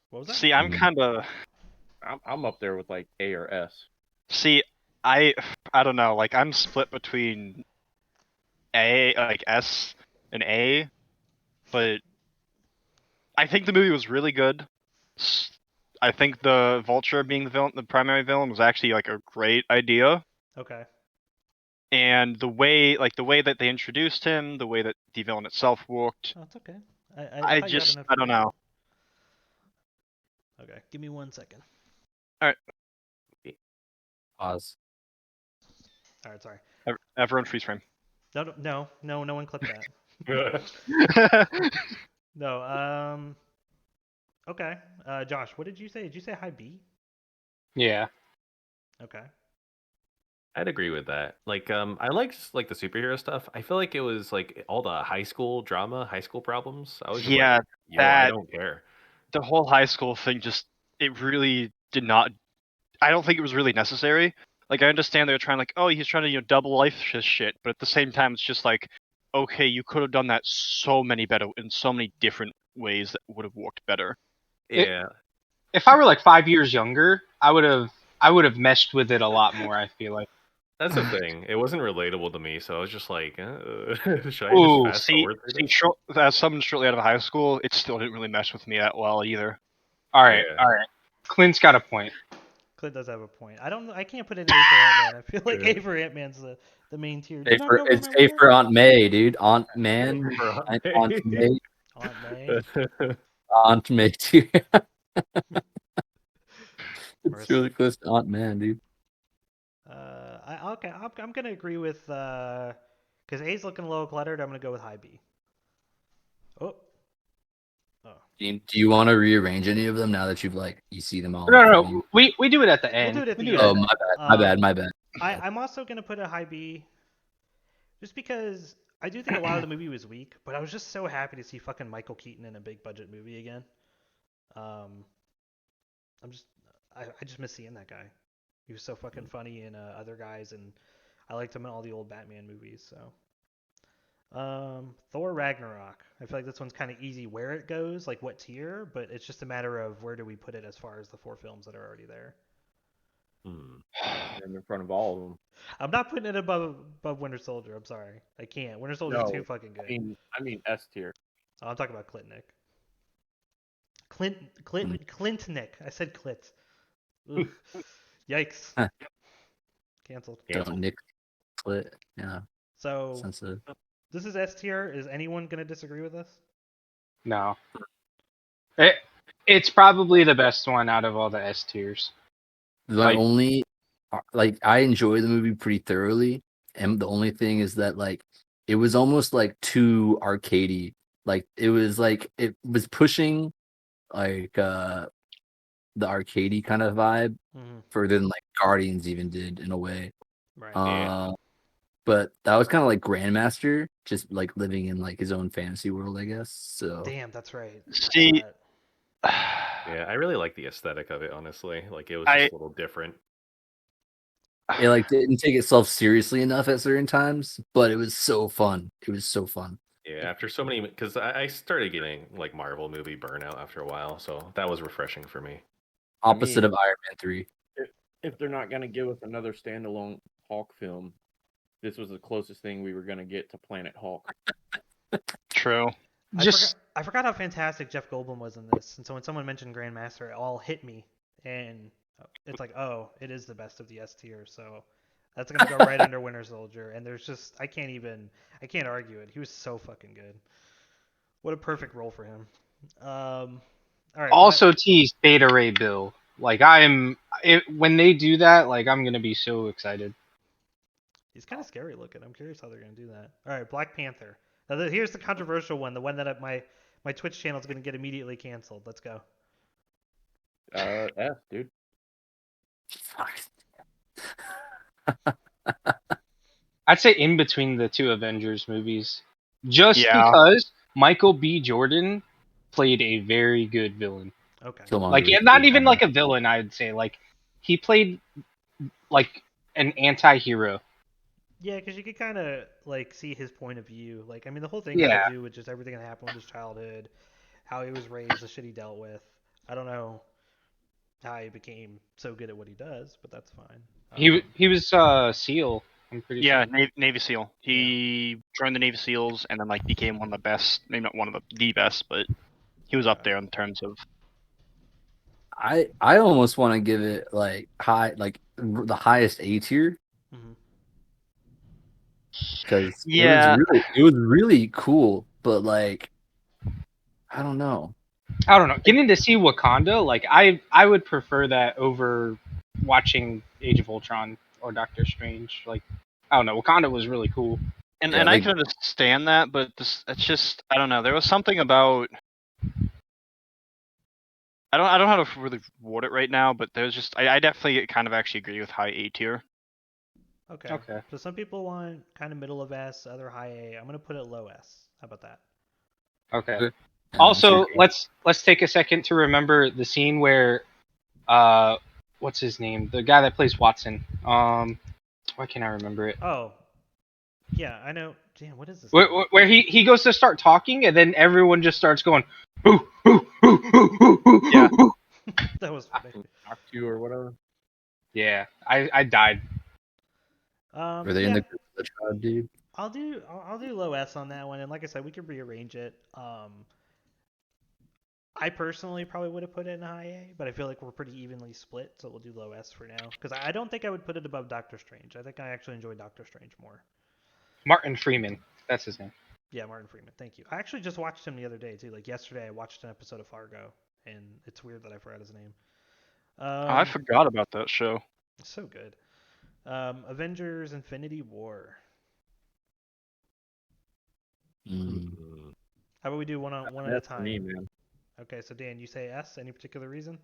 What was that? See, I'm kind of. I'm up there with like A or S. See, I don't know. Like, I'm split between A, like S and A, but I think the movie was really good. I think the Vulture being the primary villain, was actually like a great idea. Okay. And the way that they introduced him, the way that the villain itself worked, Oh, it's okay. I I thought you had enough. don't know. Okay, give me 1 second. Pause. All right, sorry. Everyone freeze frame. No one clip that. No. Okay. Josh, what did you say? Did you say high B? Yeah. Okay. I'd agree with that. Like, I liked like the superhero stuff. I feel like it was like all the high school drama, high school problems. I was just Yeah, like, yo, I don't care. the whole high school thing it really did not. I don't think it was really necessary. Like, I understand they're trying, like, oh, he's trying to double life his shit, but at the same time, it's just like, okay, you could have done that so many better in so many different ways that would have worked better. Yeah. If I were like 5 years younger, I would have meshed with it a lot more, I feel like. That's the thing. It wasn't relatable to me, so I was just like, should I Ooh, just fast forward through this? As someone shortly out of high school, it still didn't really mesh with me that well either. All right. Yeah. Clint's got a point. Clint does have a point. I can't put an A for Ant-Man. I feel like Yeah. A for Ant-Man's the main tier. It's A for Aunt May, dude. Aunt Man. For Aunt May. Aunt May. Aunt May too. It's Marissa. really close to Aunt Man, dude. I'm gonna agree with because A's looking a little cluttered. I'm gonna go with high B. Oh. Do you want to rearrange any of them now that you see them all? No. We do it at the end. We'll do it at the Oh, end. my bad. I'm also gonna put a high B, just because I do think a lot of the movie was weak, but I was just so happy to see fucking Michael Keaton in a big budget movie again. I just miss seeing that guy. He was so fucking funny in Other Guys, and I liked him in all the old Batman movies. So, Thor Ragnarok. I feel like this one's kind of easy where it goes, like what tier, but it's just a matter of where do we put it as far as the 4 films that are already there. I'm in front of all of them. I'm not putting it above Winter Soldier. I'm sorry, I can't. Winter Soldier's too fucking good. I mean S tier. Oh, I'm talking about Clintnick. Clintnick. I said Clit. Ugh. Yikes. Canceled. Don't Nick Clit. Yeah. So Sensitive. this is S tier. Is anyone gonna disagree with this? No. It's probably the best one out of all the S tiers. The only, like, I enjoy the movie pretty thoroughly, and the only thing is that, like, it was almost like too arcadey. Like, it was pushing like the arcadey kind of vibe further than like Guardians even did in a way. Right. But that was kind of like Grandmaster, just like living in like his own fantasy world, I guess. So Damn, that's right. See, Yeah, I really like the aesthetic of it, honestly. Like it was just a little different. it like didn't take itself seriously enough at certain times, but it was so fun. It was so fun. Yeah, after so many, because I started getting like Marvel movie burnout after a while, so that was refreshing for me. Opposite of Iron Man 3. If they're not gonna give us another standalone Hulk film, this was the closest thing we were gonna get to Planet Hulk. True. I forgot how fantastic Jeff Goldblum was in this, and so when someone mentioned Grandmaster, it all hit me, and it's like, oh, it is the best of the S tier, so that's gonna go right under Winter Soldier. And there's just I can't argue it. He was so fucking good. What a perfect role for him. All right. Also teased Beta Ray Bill. Like when they do that, like I'm gonna be so excited. He's kind of scary looking. I'm curious how they're gonna do that. All right, Black Panther. Now here's the controversial one, the one that my Twitch channel is gonna get immediately canceled. Let's go. F, dude. I'd say in between the two Avengers movies, just because Michael B. Jordan played a very good villain. Okay. Like not even like a villain, I'd say. Like he played like an anti-hero. Yeah, because you could kind of like see his point of view. Like, I mean, the whole thing had to do with just everything that happened with his childhood, how he was raised, the shit he dealt with. I don't know how he became so good at what he does, but that's fine. He was SEAL. I'm pretty sure. Navy SEAL. He joined the Navy SEALs and then like became one of the best. Maybe not one of the best, but he was up there in terms of. I almost want to give it like the highest A tier. Because it was really cool, but like I don't know. Getting to see Wakanda, like I would prefer that over watching Age of Ultron or Doctor Strange. Like I don't know, Wakanda was really cool. And I can understand that, but it's just I don't know. There was something about I don't know how to really word it right now, but there's just I definitely kind of actually agree with high A tier. Okay. So some people want kind of middle of S, other high A. I'm gonna put it low S. How about that? Okay. Also, let's take a second to remember the scene where, what's his name? The guy that plays Watson. Why can't I remember it? Oh, yeah, I know. Damn, what is this? Where he goes to start talking, and then everyone just starts going, yeah. That was funny. Knock you or whatever. Yeah, I died. Were they in the tribe, dude? I'll do low S on that one, and like I said, we could rearrange it. I personally probably would have put it in high A, but I feel like we're pretty evenly split, so we'll do low S for now. Because I don't think I would put it above Doctor Strange. I think I actually enjoy Doctor Strange more. Martin Freeman, that's his name. Yeah, Martin Freeman. Thank you. I actually just watched him the other day too. Like yesterday, I watched an episode of Fargo, and it's weird that I forgot his name. I forgot about that show. It's so good. Avengers Infinity War. How about we do one at a time? Me, man. Okay, so Dan, you say S. Any particular reason?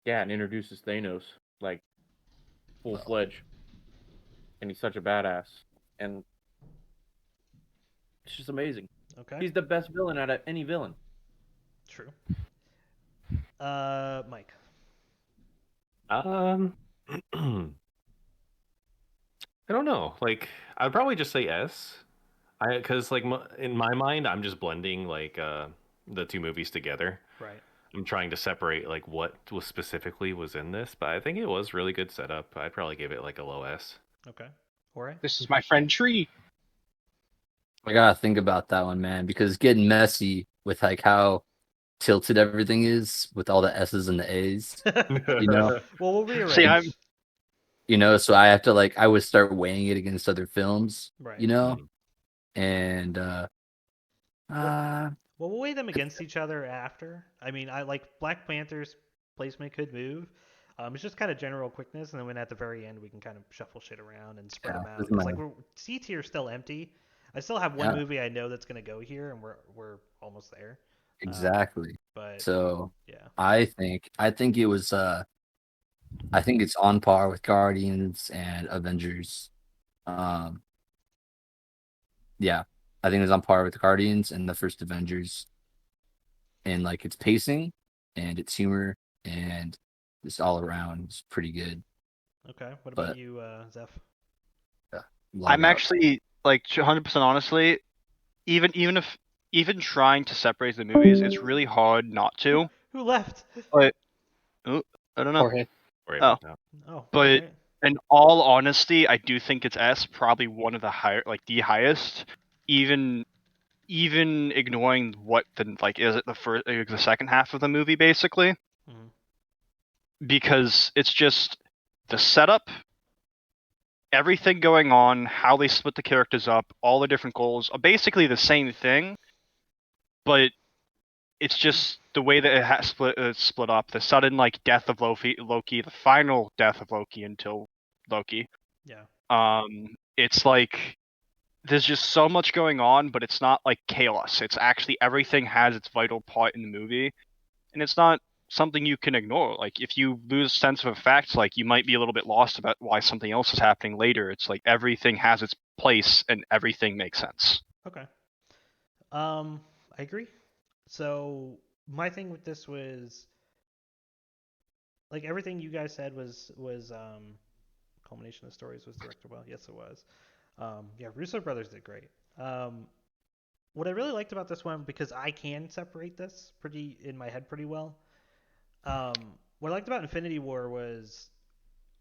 Yeah, and introduces Thanos like full fledged, and he's such a badass, and it's just amazing. Okay. He's the best villain out of any villain. True. Mike. I don't know. Like, I'd probably just say S. Because like in my mind, I'm just blending like the two movies together. Right. I'm trying to separate like what specifically was in this, but I think it was really good setup. I'd probably give it like a low S. Okay. All right. This is my friend Tree. I gotta think about that one, man, because it's getting messy with like how tilted everything is with all the S's and the A's. You know. Well, we'll rearrange. See, you know, so I have to like I would start weighing it against other films. Right. You know. And Well, we'll weigh them against each other after. I mean, I like Black Panther's placement could move. It's just kind of general quickness, and then when at the very end we can kind of shuffle shit around and spread Yeah, them out. this is Because my like C tier is still empty. I still have one yeah, movie I know that's gonna go here, and we're almost there. exactly. But So yeah, I think it was I think it's on par with Guardians and Avengers. Um, yeah, I think it's on par with the Guardians and the first Avengers, and like its pacing and its humor and just all around is pretty good. okay. What about But you, Zeph? log I'm out. actually like 100% honestly, even trying to separate the movies, it's really hard not to. Who left? But oh, I don't know. Jorge. Worry Oh, about that. Oh, but alright. in all honesty, I do think it's S, probably one of the higher, like the highest. Even ignoring what the like is it the second half of the movie basically, Mhm. because it's just the setup, everything going on, how they split the characters up, all the different goals are basically the same thing, but it's just the way that it has split up. The sudden like death of Loki, the final death of Loki until Loki. Yeah. It's like there's just so much going on, but it's not like chaos. It's actually everything has its vital part in the movie, and it's not something you can ignore. Like if you lose sense of effects, like you might be a little bit lost about why something else is happening later. It's like everything has its place and everything makes sense. Okay. I agree. So my thing with this was like everything you guys said was culmination of stories was directed well. Yes, it was. Yeah, Russo brothers did great. What I really liked about this one, because I can separate this pretty in my head pretty well. What I liked about Infinity War was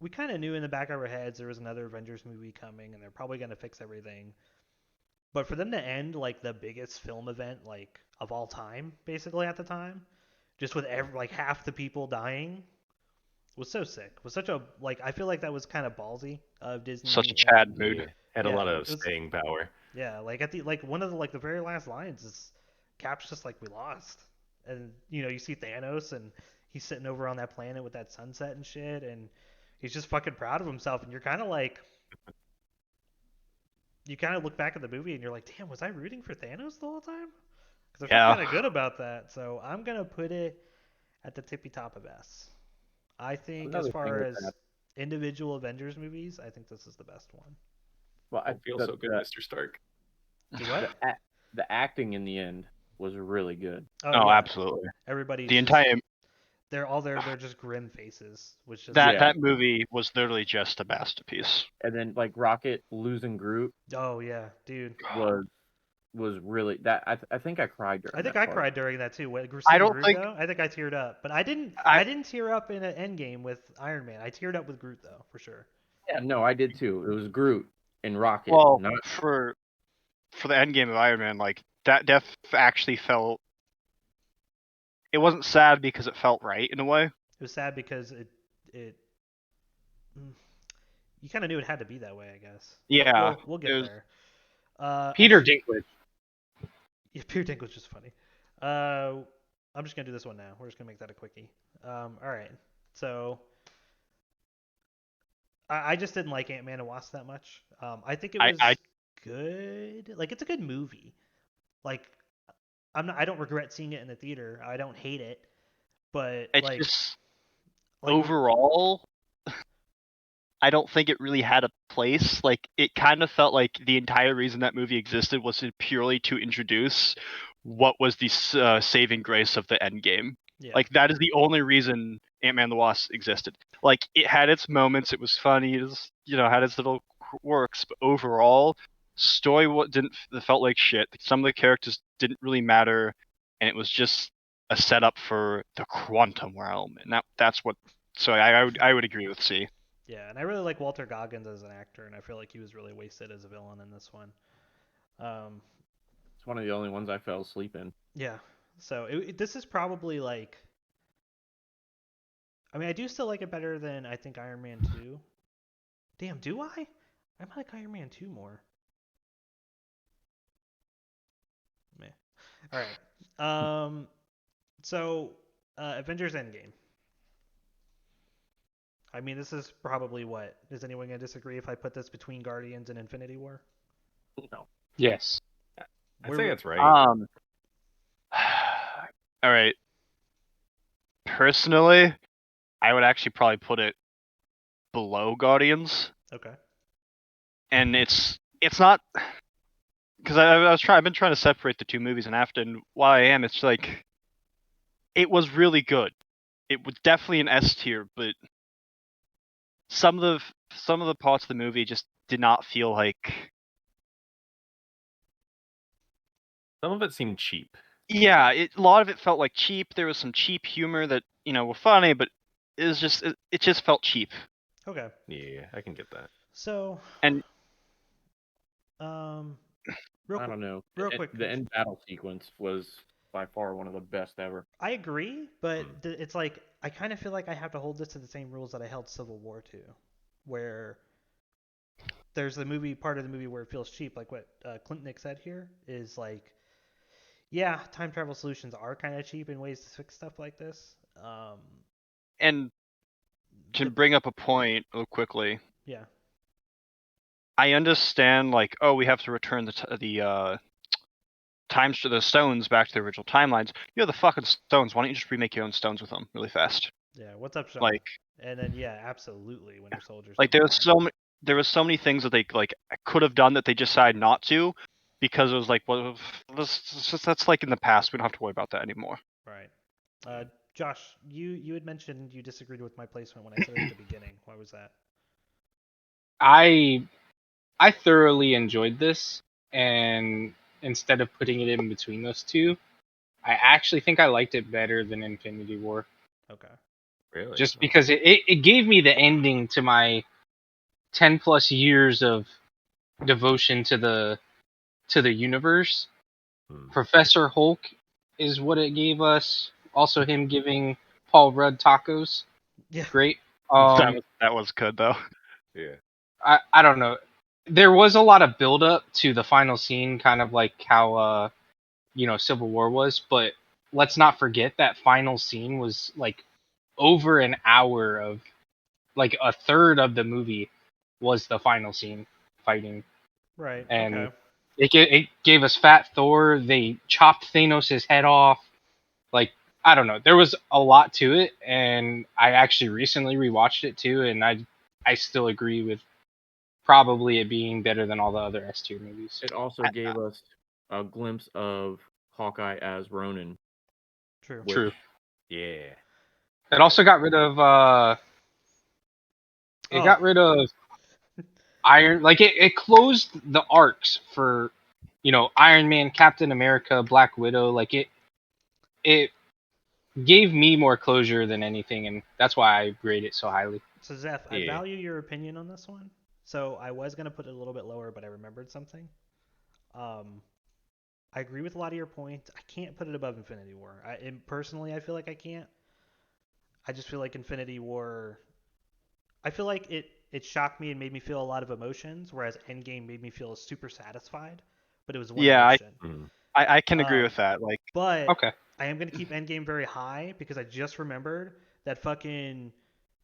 we kind of knew in the back of our heads there was another Avengers movie coming, and they're probably going to fix everything. But for them to end like the biggest film event like of all time, basically at the time, just with like half the people dying, was so sick. Was such a like I feel like that was kind of ballsy of Such a Disney and Chad mood. Yeah, had a yeah, lot of it was staying power. yeah, like at the like one of the like the very last lines is Cap's just like we lost. And you see Thanos and he's sitting over on that planet with that sunset and shit and he's just fucking proud of himself and you're kind of like you kind of look back at the movie and you're like, "Damn, was I rooting for Thanos the whole time?" Cuz I feel Yeah. kind of good about that. So, I'm going to put it at the tippy top of S. I think as Another thing far with as that, individual Avengers movies, I think this is the best one. well, Don't feel so good, Mr. Stark. Do what? the acting in the end was really good. Oh Oh, yeah, absolutely. everybody's The just entire they're just grim faces, which is that Yeah. that movie was literally just a masterpiece. And then like Rocket losing Groot oh yeah, dude. was really that I think I cried during I think that I part. cried during that too. When I seeing don't Groot think though, I think I teared up. But I didn't I I didn't tear up in an End Game with Iron Man. I teared up with Groot though, for sure. Yeah, no, I did too. It was Groot and Rocket, well not for the end game of Iron Man, like that death actually felt. It wasn't sad because it felt right in a way. It was sad because it mm, you kind of knew it had to be that way, I guess. But Yeah, we'll it get was. there. Peter Actually, Dinklage. yeah, Peter Dinklage was just funny. I'm just gonna do this one now. We're just gonna make that a quickie. All right. So I just didn't like Ant-Man and Wasp that much. I think it was I good. Like it's a good movie. Like I don't regret seeing it in the theater. I don't hate it, but it's like just like overall, I don't think it really had a place. Like it kind of felt like the entire reason that movie existed was purely to introduce what was the saving grace of the end game. yeah Like that is the only reason Ant-Man the Wasp existed. Like it had its moments, it was funny, it was, had its little quirks, but overall, story didn't it felt like shit. Some of the characters didn't really matter, and it was just a setup for the quantum realm, and that's what. So I would agree with C. yeah, and I really like Walter Goggins as an actor, and I feel like he was really wasted as a villain in this one. it's one of the only ones I fell asleep in. Yeah, so this is probably like. I mean, I do still like it better than I think Iron Man 2. Damn, do I? I might like Iron Man 2 more. Meh. All right. So Avengers End Game. I mean, this is probably what is anyone gonna disagree if I put this between Guardians and Infinity War? No. Yes. I say that's right. All right. Personally, I would actually probably put it below Guardians, Okay. and it's not because I've been trying to separate the two movies, and while I am, it's like it was really good. It was definitely an S tier, but some of the parts of the movie just did not feel like. Some of it seemed cheap. Yeah, a lot of it felt like cheap. There was some cheap humor that were funny, but it just felt cheap. Okay. Yeah, I can get that. So, And real I don't know. real quick. The end battle sequence was by far one of the best ever. I agree, but it's like I kind of feel like I have to hold this to the same rules that I held Civil War to, where there's the part of the movie where it feels cheap, like what Clint Nick said here is like, yeah, time travel solutions are kind of cheap in ways to fix stuff like this. and can bring up a point real quickly. Yeah. I understand, like, oh, we have to return the times to the stones back to the original timelines. You have the fucking stones. Why don't you just remake your own stones with them really fast? Yeah. What's up, Sean? Like, and then yeah, absolutely, Winter Soldier's like number one. there was so many things that they like could have done that they decided not to because it was like, well, that's like in the past. We don't have to worry about that anymore. Right. Josh, you had mentioned you disagreed with my placement when I said it at the beginning. Why was that? I thoroughly enjoyed this, and instead of putting it in between those two, I actually think I liked it better than Infinity War. Okay. Really? Just because it gave me the ending to my 10 plus years of devotion to the universe. Professor Hulk is what it gave us. Also him giving Paul Rudd tacos. Yeah. Great. That was good though. Yeah. I don't know. There was a lot of build up to the final scene, kind of like how Civil War was, but let's not forget that final scene was like over an hour of, like, a third of the movie was the final scene fighting. Right. And Okay. it gave us Fat Thor. They chopped Thanos' head off. Like, I don't know. There was a lot to it, and I actually recently rewatched it too, and I still agree with probably it being better than all the other S tier movies. It also gave us a glimpse of Hawkeye as Ronin. True. Which, True. Yeah. It also got rid of got rid of Iron, like it closed the arcs for Iron Man, Captain America, Black Widow. Like it gave me more closure than anything, and that's why I grade it so highly. So Zeph, I Yeah. value your opinion on this one. So I was gonna put it a little bit lower, but I remembered something. I agree with a lot of your points. I can't put it above Infinity War. Personally, I feel like I can't. I just feel like Infinity War. I feel like it shocked me and made me feel a lot of emotions, whereas Endgame made me feel super satisfied. But it was one Yeah, emotion. I can agree with that. Like, but Okay. I am gonna keep Endgame very high because I just remembered that fucking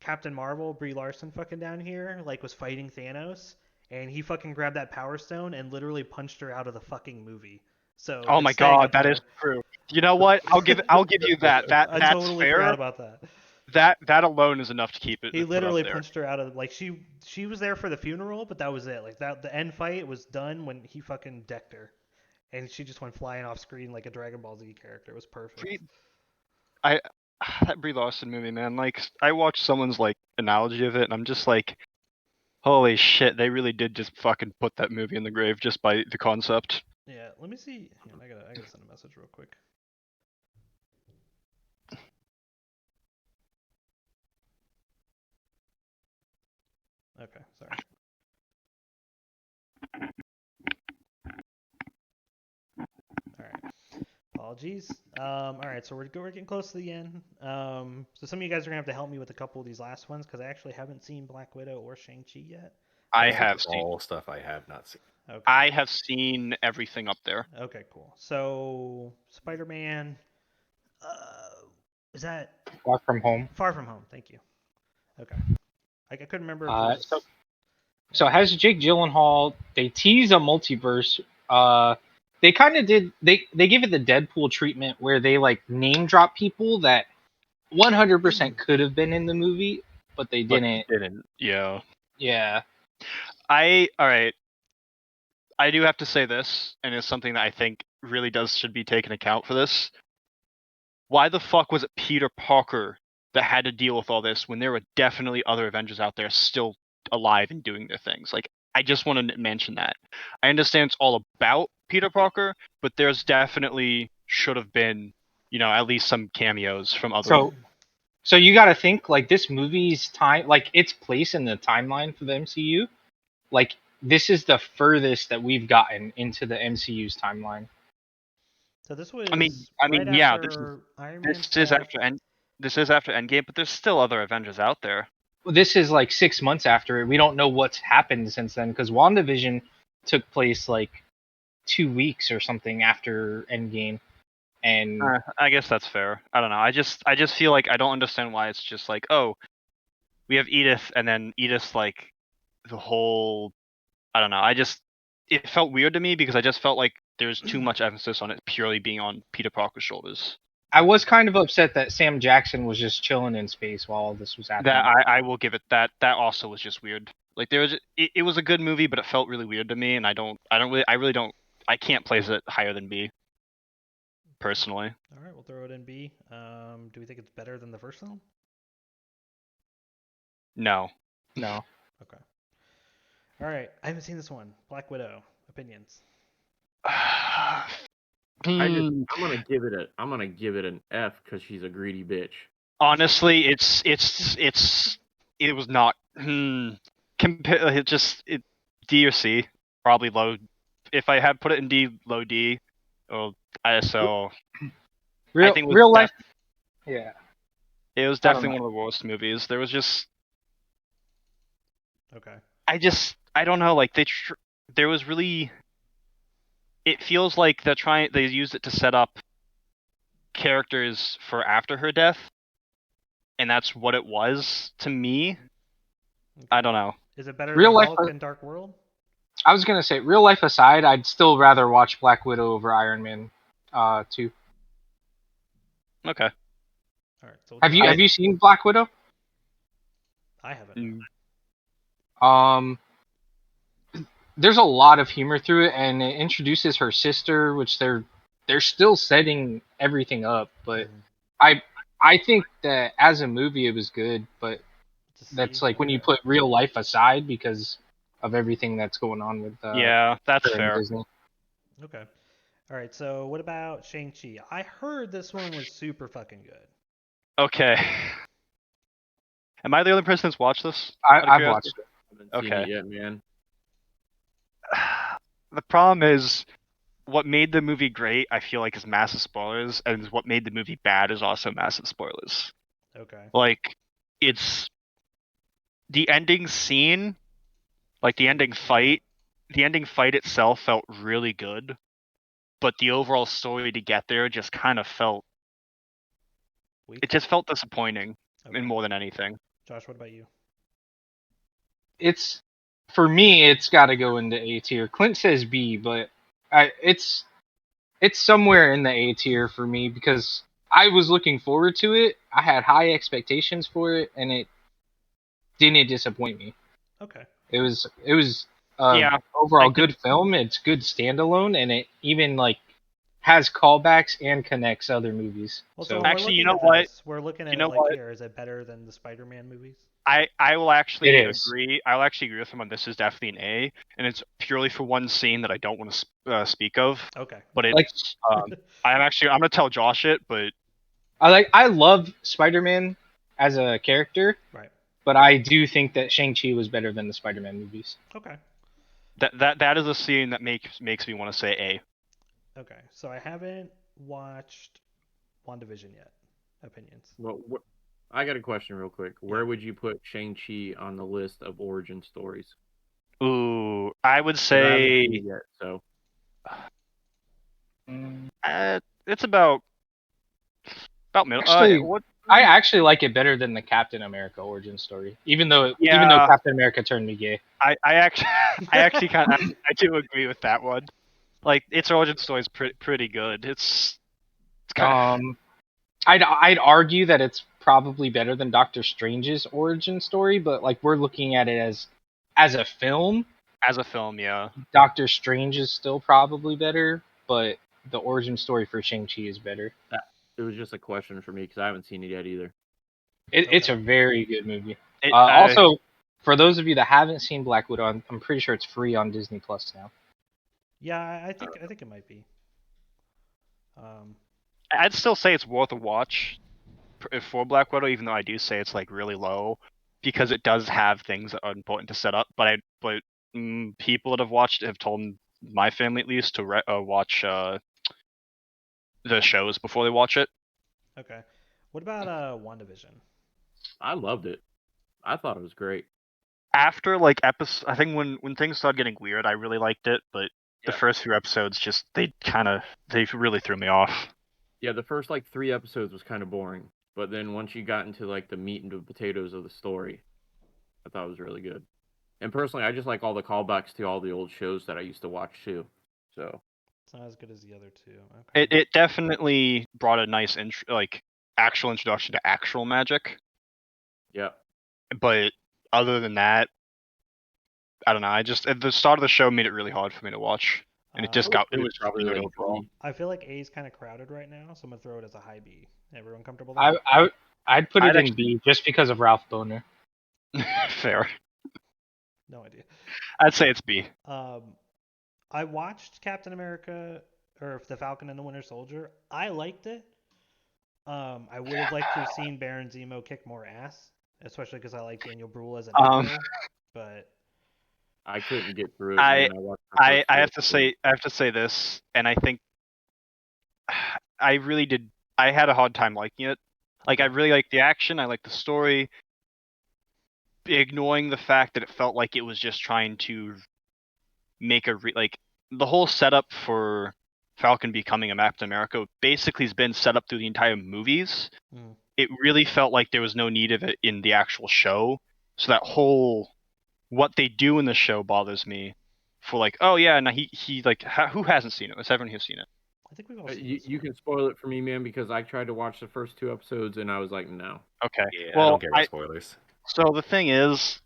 Captain Marvel, Brie Larson, fucking down here, like, was fighting Thanos, and he fucking grabbed that Power Stone and literally punched her out of the fucking movie. So oh it's my staying god, up that there. is true. You know what? I'll give you that. I That's totally fair. forgot about that. That alone is enough to keep it. He put up literally there. punched her out of, like, she was there for the funeral, but that was it. Like, that the end fight was done when he fucking decked her, and she just went flying off screen like a Dragon Ball Z character. It was perfect. That Brie Larson movie, man. Like, I watched someone's like analogy of it, and I'm just like, holy shit, they really did just fucking put that movie in the grave just by the concept. Yeah, let me see. Hang on, I gotta send a message real quick. Okay, sorry. All right. Apologies. All right, so we're getting close to the end. So some of you guys are gonna have to help me with a couple of these last ones because I actually haven't seen Black Widow or Shang-Chi yet. I This is have seen. all stuff I have not seen. Okay. I have seen everything up there. Okay, cool. So Spider-Man, is that Far From Home. Far From Home? Thank you. Okay. I couldn't remember if it was. So it has Jake Gyllenhaal. They tease a multiverse. They kind of did. They give it the Deadpool treatment where they like name drop people that 100% could have been in the movie, but they didn't. Yeah. Yeah. All right. I do have to say this, and it's something that I think really should be taken account for this. Why the fuck was it Peter Parker that had to deal with all this when there were definitely other Avengers out there still alive and doing their things? Like, I just want to mention that. I understand it's all about Peter Parker, but there's definitely should have been, at least some cameos from other. So you got to think like this movie's time, like its place in the timeline for the MCU. Like this is the furthest that we've gotten into the MCU's timeline. So this was. I mean, right yeah, after Iron Man this is after Endgame, but there's still other Avengers out there. This is like 6 months after it. We don't know what's happened since then because WandaVision took place like 2 weeks or something after Endgame, and I guess that's fair. I don't know. I just feel like I don't understand why it's just like, oh, we have Edith, and then Edith's like the whole. I don't know. It felt weird to me because I just felt like there's too much emphasis on it purely being on Peter Parker's shoulders. I was kind of upset that Sam Jackson was just chilling in space while all this was happening. That I will give it that. That also was just weird. Like it was a good movie, but it felt really weird to me, and I can't place it higher than B. Personally. All right, we'll throw it in B. Do we think it's better than the first film? No. No. Okay. All right, I haven't seen this one. Black Widow. Opinions. I'm gonna give it an F because she's a greedy bitch. Honestly, it was not. D or C, probably low. If I had put it in D, low D. Well, I think real life. Yeah. It was definitely one of the worst movies. There was just. Okay. I don't know. Like there was really. It feels like they used it to set up characters for after her death, and that's what it was to me. Okay. I don't know. Is it better Real than life Hulk and Dark World? I was gonna say, real life aside, I'd still rather watch Black Widow over Iron Man 2. All Okay. right. So Have you seen Black Widow? I haven't. There's a lot of humor through it, and it introduces her sister, which they're still setting everything up. But I think that as a movie, it was good. But that's like when you put real life aside because of everything that's going on with yeah, that's fair. Disney. Okay. All right. So what about Shang-Chi? I heard this one was super fucking good. Okay. Am I the only person that's watched this? I've watched it. I haven't seen it yet, man. The problem is, what made the movie great, I feel like, is massive spoilers, and what made the movie bad is also massive spoilers. Okay. Like, it's the ending scene, like the ending fight itself felt really good, but the overall story to get there just kind of felt. Weak? It just felt disappointing, Okay. more than anything. Josh, what about you? For me, it's got to go into A tier. Clint says B, but it's somewhere in the A tier for me because I was looking forward to it. I had high expectations for it, and it didn't disappoint me. Okay. It was overall good film. It's good standalone, and it even like has callbacks and connects other movies. Well, so actually, you know what? We're looking at here. Is it better than the Spider-Man movies? I will actually agree. I'll actually agree with him on this. Is definitely an A, and it's purely for one scene that I don't want to speak of. Okay. But it's I'm gonna tell Josh it, but I love Spider-Man as a character, right? But I do think that Shang-Chi was better than the Spider-Man movies. Okay. That is a scene that makes me want to say A. Okay, so I haven't watched WandaVision yet. Opinions. Well, I got a question real quick. Where would you put Shang-Chi on the list of origin stories? Ooh, I would 'Cause I haven't seen say it yet, so it's about middle. Actually, What? I actually like it better than the Captain America origin story, even though Yeah, Captain America turned me gay. I actually I actually I do agree with that one. Like its origin story is pretty good. It's kind I'd argue that it's probably better than Doctor Strange's origin story, but like we're looking at it as a film, as a film, yeah. Doctor Strange is still probably better, but the origin story for Shang-Chi is better. it was just a question for me because I haven't seen it yet either. It's a Okay. very good movie. I, Also, for those of you that haven't seen Black Widow, I'm pretty sure it's free on Disney Plus now. Yeah, I think it might be. I'd still say it's worth a watch for Black Widow, even though I do say it's like really low because it does have things that are important to set up. But people that have watched it have told my family at least to watch the shows before they watch it. Okay. What about WandaVision? I loved it. I thought it was great. After like episode, I think when things started getting weird, I really liked it. But the Yeah. first few episodes just they really threw me off. Yeah, the first like 3 episodes was kind of boring, but then once you got into like the meat and the potatoes of the story, I thought it was really good. And personally, I just like all the callbacks to all the old shows that I used to watch too. So It's not as good as the other two. Okay. It definitely brought a nice actual introduction to actual magic. yeah, But other than that, I don't know. I just at the start of the show made it really hard for me to watch, and it just Uh, it was probably weird like overall. I feel like A is kind of crowded right now, so I'm gonna throw it as a high B. Everyone comfortable there? I'd put I'd it in B just because of Ralph Boner. Fair. No idea. I'd say it's B. I watched Captain America or The Falcon and the Winter Soldier. I liked it. I would have liked to have seen Baron Zemo kick more ass, especially because I like Daniel Bruhl as a Um, Negro. But I couldn't get through it, man. I watched the I first 2 have to say this, and I think I really did. I had a hard time liking it. Like I really liked the action. I liked the story. Ignoring the fact that it felt like it was just trying to make like the whole setup for Falcon becoming a Captain America basically has been set up through the entire movies. Mm. It really felt like there was no need of it in the actual show. So that whole what they do in the show bothers me. For like, oh yeah, now he like who hasn't seen it? Has everyone here seen it? I think we've all seen You, this you one. can spoil it for me, man, because I tried to watch the first 2 episodes and I was like, no. Okay. Yeah, I Well, don't care about spoilers. so the thing is,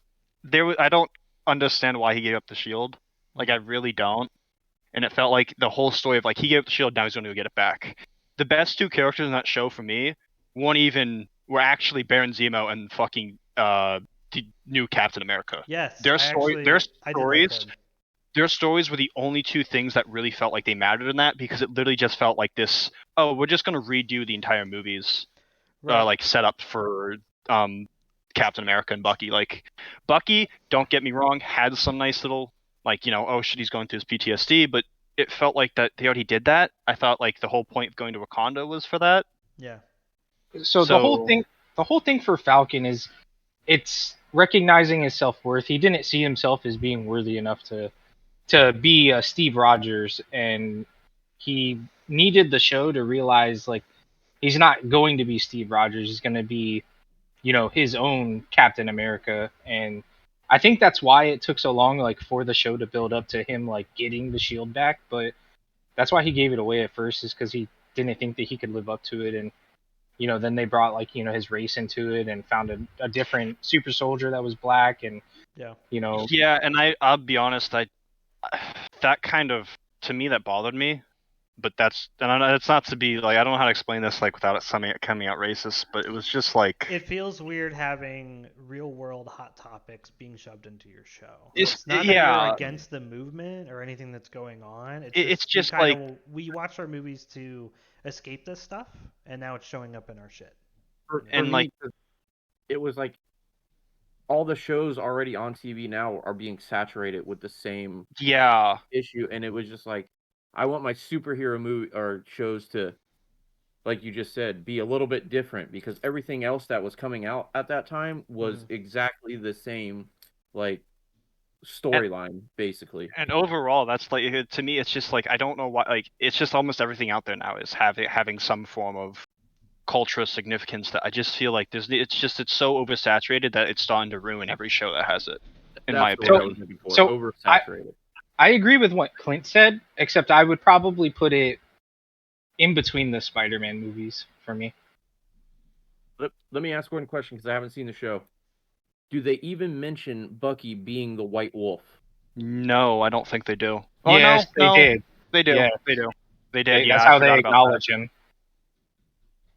I don't understand why he gave up the shield. Like I really don't. And it felt like the whole story of like he gave up the shield, now he's going to go get it back. The best 2 characters in that show for me were actually Baron Zemo and fucking the new Captain America. Yes, Their I did like them. Their stories were the only 2 things that really felt like they mattered in that because it literally just felt like this. Oh, we're just going to redo the entire movies, Right. like set up for Captain America and Bucky. Like Bucky, don't get me wrong, had some nice little like oh shit, he's going through his PTSD, but it felt like that they already did that. I thought like the whole point of going to Wakanda was for that. Yeah. So the whole thing for Falcon is it's recognizing his self-worth. He didn't see himself as being worthy enough to be Steve Rogers, and he needed the show to realize like he's not going to be Steve Rogers. He's going to be, his own Captain America, and I think that's why it took so long, like for the show to build up to him like getting the shield back. But that's why he gave it away at first, is because he didn't think that he could live up to it, and then they brought like his race into it and found a different super soldier that was black, and Yeah. Yeah, and I'll be honest, that kind of to me that bothered me. But it's not to be like I don't know how to explain this like without it coming out racist, but it was just like It feels weird having real world hot topics being shoved into your show. It's- It's not that yeah. you're against the movement or anything that's going on. It's just we watch our movies to escape this stuff, and now it's showing up in our shit. For And, me, like- it was like all the shows already on TV now are being saturated with the same yeah. issue, and it was just like I want my superhero movie or shows to, like you just said, be a little bit different because everything else that was coming out at that time was exactly the same, like storyline, basically. And overall, that's like to me, it's just like I don't know why. Like it's just almost everything out there now is having some form of cultural significance that I just feel like it's so oversaturated that it's starting to ruin every show that has it. In my That's the word I opinion. was looking for. So, Oversaturated. I agree with what Clint said, except I would probably put it in between the Spider-Man movies for me. Let me ask one question because I haven't seen the show. Do they even mention Bucky being the White Wolf? No, I don't think they do. Oh Yes, no, they did. they do. Yes. They do. They did. That's I how forgot they about that. acknowledge him.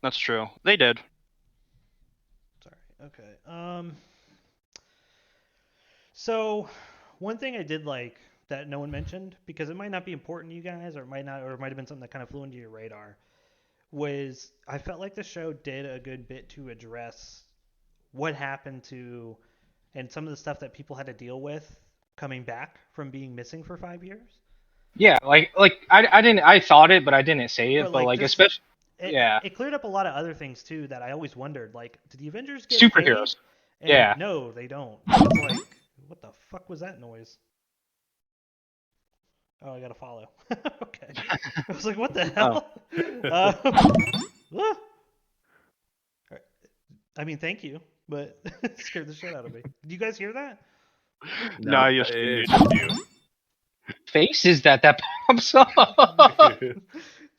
That's true. They did. Sorry. Okay. So one thing I did like that no one mentioned, because it might not be important to you guys, or it might have been something that kind of flew into your radar, was I felt like the show did a good bit to address what happened to and some of the stuff that people had to deal with coming back from being missing for 5 years. Yeah, I thought it, but I didn't say it. But like, just, especially, it cleared up a lot of other things too that I always wondered. Like, do the Avengers get superheroes. paid? And no, they don't. It's like, what the fuck was that noise? Oh, I gotta follow. Okay. I was like, what the hell? I mean, thank you, but it scared the shit out of me. Do you guys hear that? No, it's just you. Faces that pops up.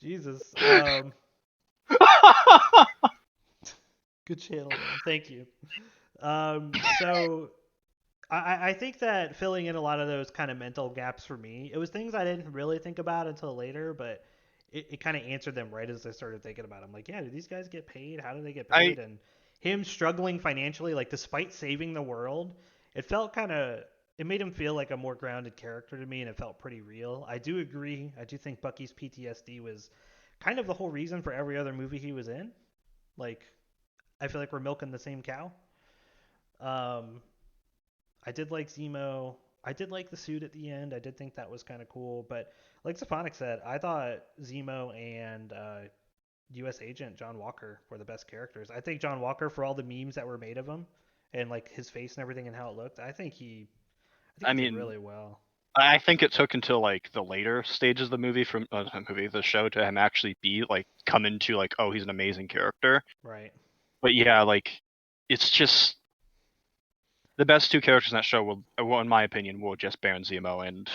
Jesus. Good channel, man. Thank you. So I think that filling in a lot of those kind of mental gaps for me, it was things I didn't really think about until later, but it kind of answered them right as I started thinking about them. Like, yeah, do these guys get paid? How do they get paid? And him struggling financially, like despite saving the world, it felt it made him feel like a more grounded character to me, and it felt pretty real. I do agree. I do think Bucky's PTSD was kind of the whole reason for every other movie he was in. Like, I feel like we're milking the same cow. I did like Zemo. I did like the suit at the end. I did think that was kind of cool. But like Zephonic said, I thought Zemo and U.S. Agent John Walker were the best characters. I think John Walker, for all the memes that were made of him and like his face and everything and how it looked, I think he did really well. I think it took until like the later stages of the movie the show to him actually come into like, oh, he's an amazing character. Right. But yeah, like it's just the best two characters in that show in my opinion, were just Baron Zemo and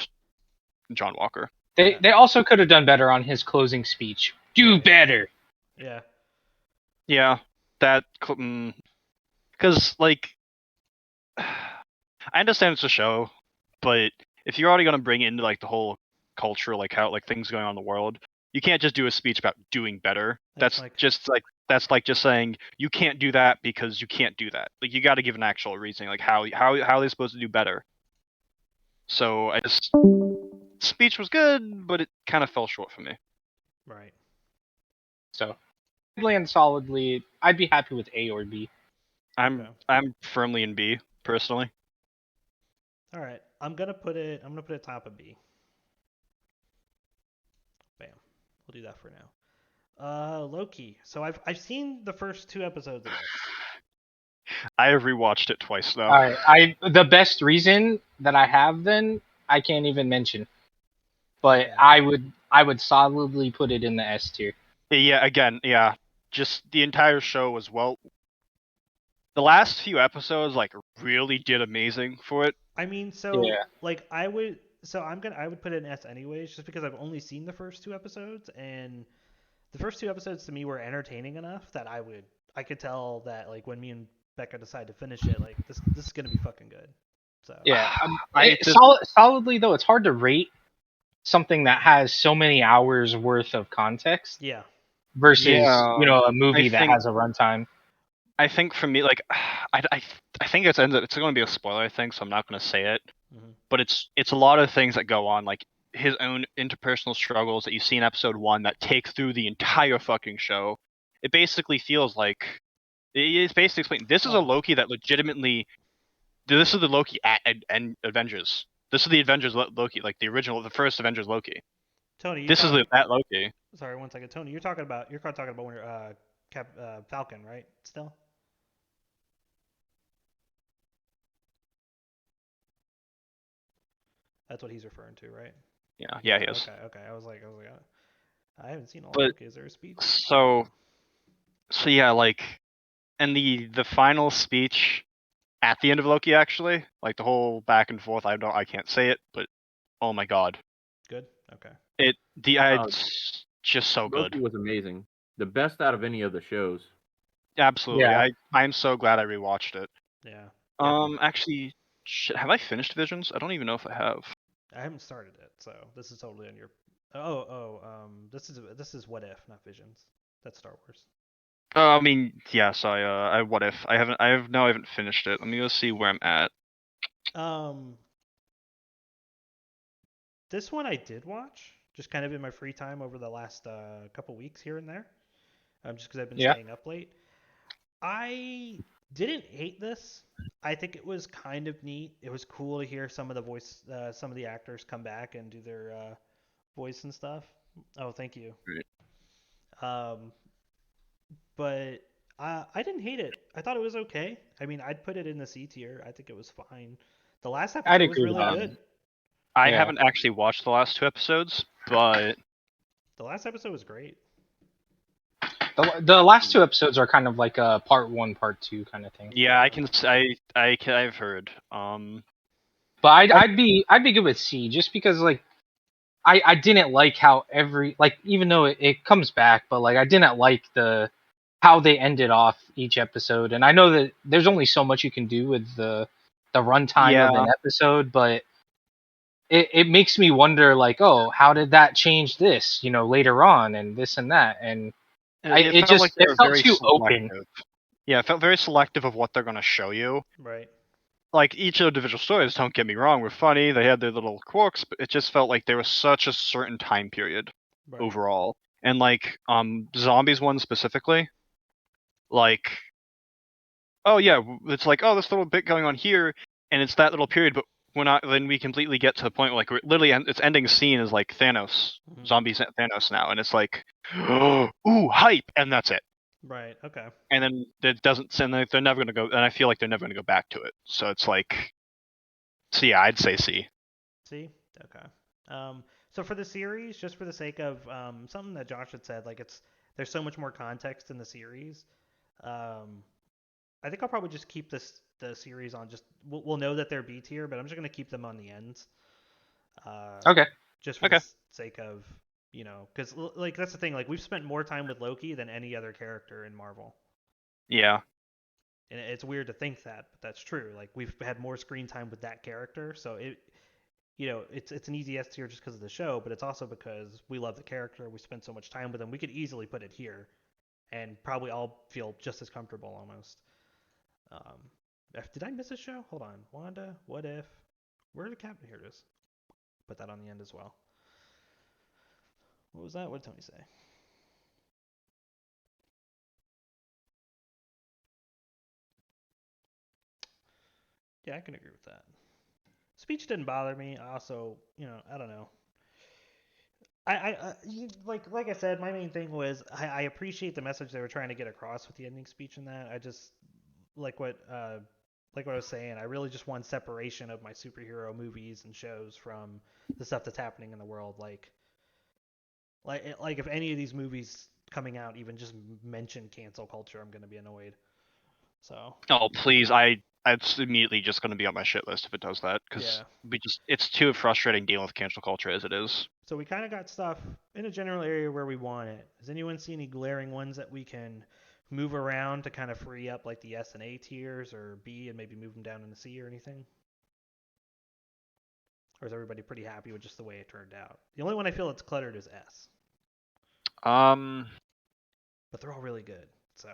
John Walker. They also could have done better on his closing speech. Do better. Yeah. Yeah, that because like I understand it's a show, but if you're already gonna bring in like the whole culture, like how like things going on in the world, you can't just do a speech about doing better. That's like just saying you can't do that because you can't do that. Like you got to give an actual reasoning, like how are they supposed to do better? So speech was good, but it kind of fell short for me. Right. So, land solidly. I'd be happy with A or B. I'm firmly in B personally. All right, I'm gonna put it top of B. Bam. We'll do that for now. Loki. So I've seen the first 2 episodes of it. I have rewatched it twice now. All right, the best reason that I have then I can't even mention, but I would solidly put it in the S tier. Yeah, again, yeah, just the entire show was well. The last few episodes like really did amazing for it. I mean, like I would put it in S anyways, just because I've only seen the first 2 episodes, and the first 2 episodes to me were entertaining enough that I could tell that like when me and Becca decide to finish it, like this is gonna be fucking good. So yeah, solidly though, it's hard to rate something that has so many hours worth of context. Yeah. Versus a movie that has a runtime. I think for me, like I think it's going to be a spoiler, I think, so I'm not going to say it. Mm-hmm. But it's a lot of things that go on, like his own interpersonal struggles that you see in episode 1 that take through the entire fucking show. It basically feels like it's basically explaining this is a Loki that legitimately. This is the Loki at Avengers. This is the Avengers Loki, like the first Avengers Loki. Tony, this is that Loki. Sorry, 1 second. Tony, you're talking about when you're Falcon, right? Still. That's what he's referring to, right? Yeah, he is. Okay. I was like, I haven't seen all But- of Loki. Is there a speech? So yeah, like, and the final speech at the end of Loki, actually, like the whole back and forth. I can't say it, but oh my god, Good. Okay. It's just so Loki good. was amazing. The best out of any of the shows. Absolutely. Yeah. I'm so glad I rewatched it. Yeah. Actually, have I finished Visions? I don't even know if I have. I haven't started it, so this is totally on your. This is What If, not Visions. That's Star Wars. I mean, yes. What if I haven't finished it. Let me go see where I'm at. This one I did watch, just kind of in my free time over the last couple weeks here and there, just because I've been staying up late. I didn't hate this. I think it was kind of neat. It was cool to hear some of the actors come back and do their voice and stuff. Oh, thank you. Right. But I didn't hate it. I thought it was okay. I mean, I'd put it in the C tier. I think it was fine. The last I'd episode was agree with really that. good. I Yeah. haven't actually watched the last 2 episodes, but The last episode was great. The last 2 episodes are kind of like a part 1, part 2 kind of thing. yeah, I've heard. But I'd be good with C just because like I didn't like how even though it comes back, but like I didn't like how they ended off each episode. And I know that there's only so much you can do with the runtime of an episode, but it makes me wonder like, oh, how did that change this, later on and this and that. And it felt like they were felt very too open. selective. Yeah, it felt very selective of what they're going to show you. Right. Like, each of the individual stories, don't get me wrong, were funny. They had their little quirks, but it just felt like there was such a certain time period Right. overall. And like, Zombies one specifically, like, oh yeah, it's like, oh, this little bit going on here, and it's that little period, but then we completely get to the point where, like, we're literally, its ending scene is like Thanos, Mhm. Zombies Thanos now, and it's like, ooh, hype, and that's it. Right. Okay. And then it doesn't, and they're never gonna go, and I feel like they're never gonna go back to it. So it's like, so yeah, I'd say C. See? Okay. So for the series, just for the sake of something that Josh had said, like there's so much more context in the series. I think I'll probably just keep the series on. We'll know that they're B tier, but I'm just gonna keep them on the ends. Okay. Just for the sake of because like that's the thing. Like we've spent more time with Loki than any other character in Marvel. Yeah. And it's weird to think that, but that's true. Like we've had more screen time with that character, so it's an easy S tier just because of the show, but it's also because we love the character. We spend so much time with him. We could easily put it here, and probably all feel just as comfortable almost. Did I miss a show? Hold on, Wanda. What if? Where did Captain? Here it is. Put that on the end as well. What was that? What did Tony say? Yeah, I can agree with that. Speech didn't bother me. I also, I don't know. Like I said, my main thing was I appreciate the message they were trying to get across with the ending speech and that. I just like what I was saying. I really just want separation of my superhero movies and shows from the stuff that's happening in the world. Like if any of these movies coming out even just mention cancel culture, I'm gonna be annoyed. So. Oh please, it's immediately just going to be on my shit list if it does that, because it's too frustrating dealing with cancel culture as it is. So we kind of got stuff in a general area where we want it. Does anyone see any glaring ones that we can move around to kind of free up like the S and A tiers or B and maybe move them down into C or anything? Or is everybody pretty happy with just the way it turned out? The only one I feel that's cluttered is S. But they're all really good, so.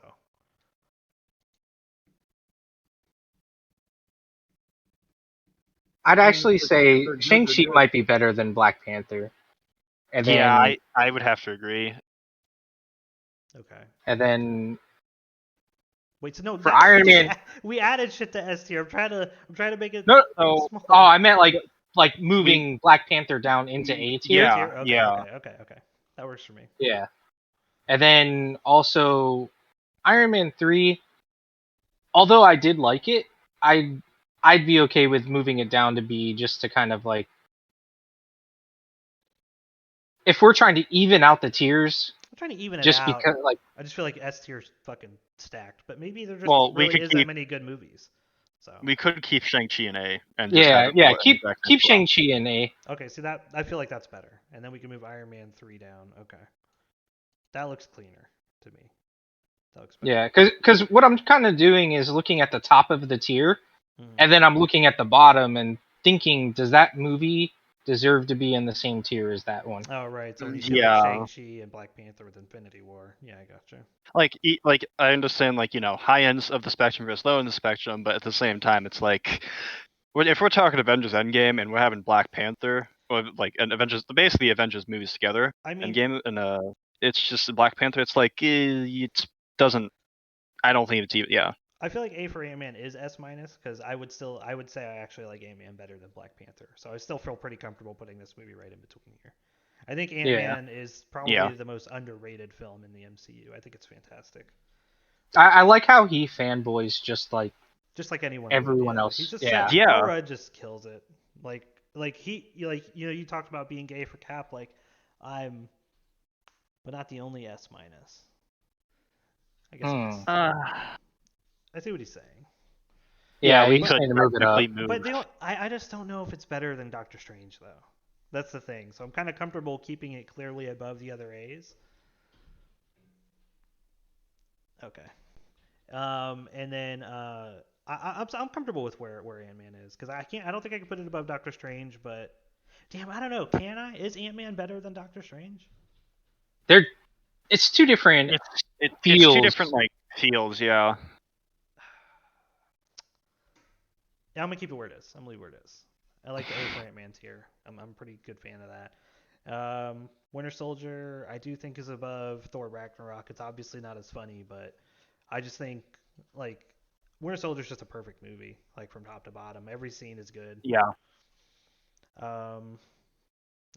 I'd actually say Shang-Chi might be better than Black Panther. And then, yeah, I would have to agree. Okay. And then wait, so no, for Iron Man, we added shit to S tier. I'm trying to make it no. smaller. Oh, I meant like moving Black Panther down into A tier. Yeah, Okay. That works for me. Yeah. And then also Iron Man 3, although I did like it, I'd be okay with moving it down to B just to kind of like if we're trying to even out the tiers, I'm trying to even it just out. because like I just feel like S tier's fucking stacked, but maybe there just Well, we really could is that keep many good movies. So we could keep Shang-Chi in A and just have yeah, it yeah, in the keep exact same keep spot. Shang-Chi in A. okay, see that I feel like that's better, and then we can move Iron Man 3 down. Okay, that looks cleaner to me. That looks better. Yeah, because what I'm kind of doing is looking at the top of the tier, Mhm. and then I'm looking at the bottom and thinking, does that movie deserve to be in the same tier as that one? Oh right, so when you say Yeah. like Shang-Chi and Black Panther with Infinity War, yeah, I gotcha. Like I understand, like, high ends of the spectrum versus low end of the spectrum, but at the same time, it's like, if we're talking Avengers End Game and we're having Black Panther or like an Avengers, basically Avengers movies together, I mean, End Game and it's just Black Panther. It's like it doesn't. I don't think it's even. Yeah. I feel like A for Ant-Man is S minus because I would say I actually like Ant-Man better than Black Panther. So I still feel pretty comfortable putting this movie right in between here. I think Ant-Man is probably Yeah. the most underrated film in the MCU. I think it's fantastic. I like how he fanboys just like Just like anyone everyone would. Yeah. else. He's just Yeah. Paul Yeah. Rudd just kills it. Like he you talked about being gay for Cap. Like I'm, but not the only S minus. I guess I see what he's saying. Yeah, we he's could trying to move it up. technically move. But I just don't know if it's better than Doctor Strange though. That's the thing. So I'm kind of comfortable keeping it clearly above the other A's. Okay. And then I'm comfortable with where Ant-Man is because I don't think I can put it above Doctor Strange, but damn, I don't know. Can I? Is Ant-Man better than Doctor Strange? It's two different It's feels. two different like feels. Yeah. Yeah, I'm gonna keep it where it is. I'm gonna leave where it is. I like the A for Ant-Man tier. I'm a pretty good fan of that. Winter Soldier, I do think is above Thor Ragnarok. It's obviously not as funny, but I just think like Winter Soldier is just a perfect movie, like from top to bottom. Every scene is good. Yeah.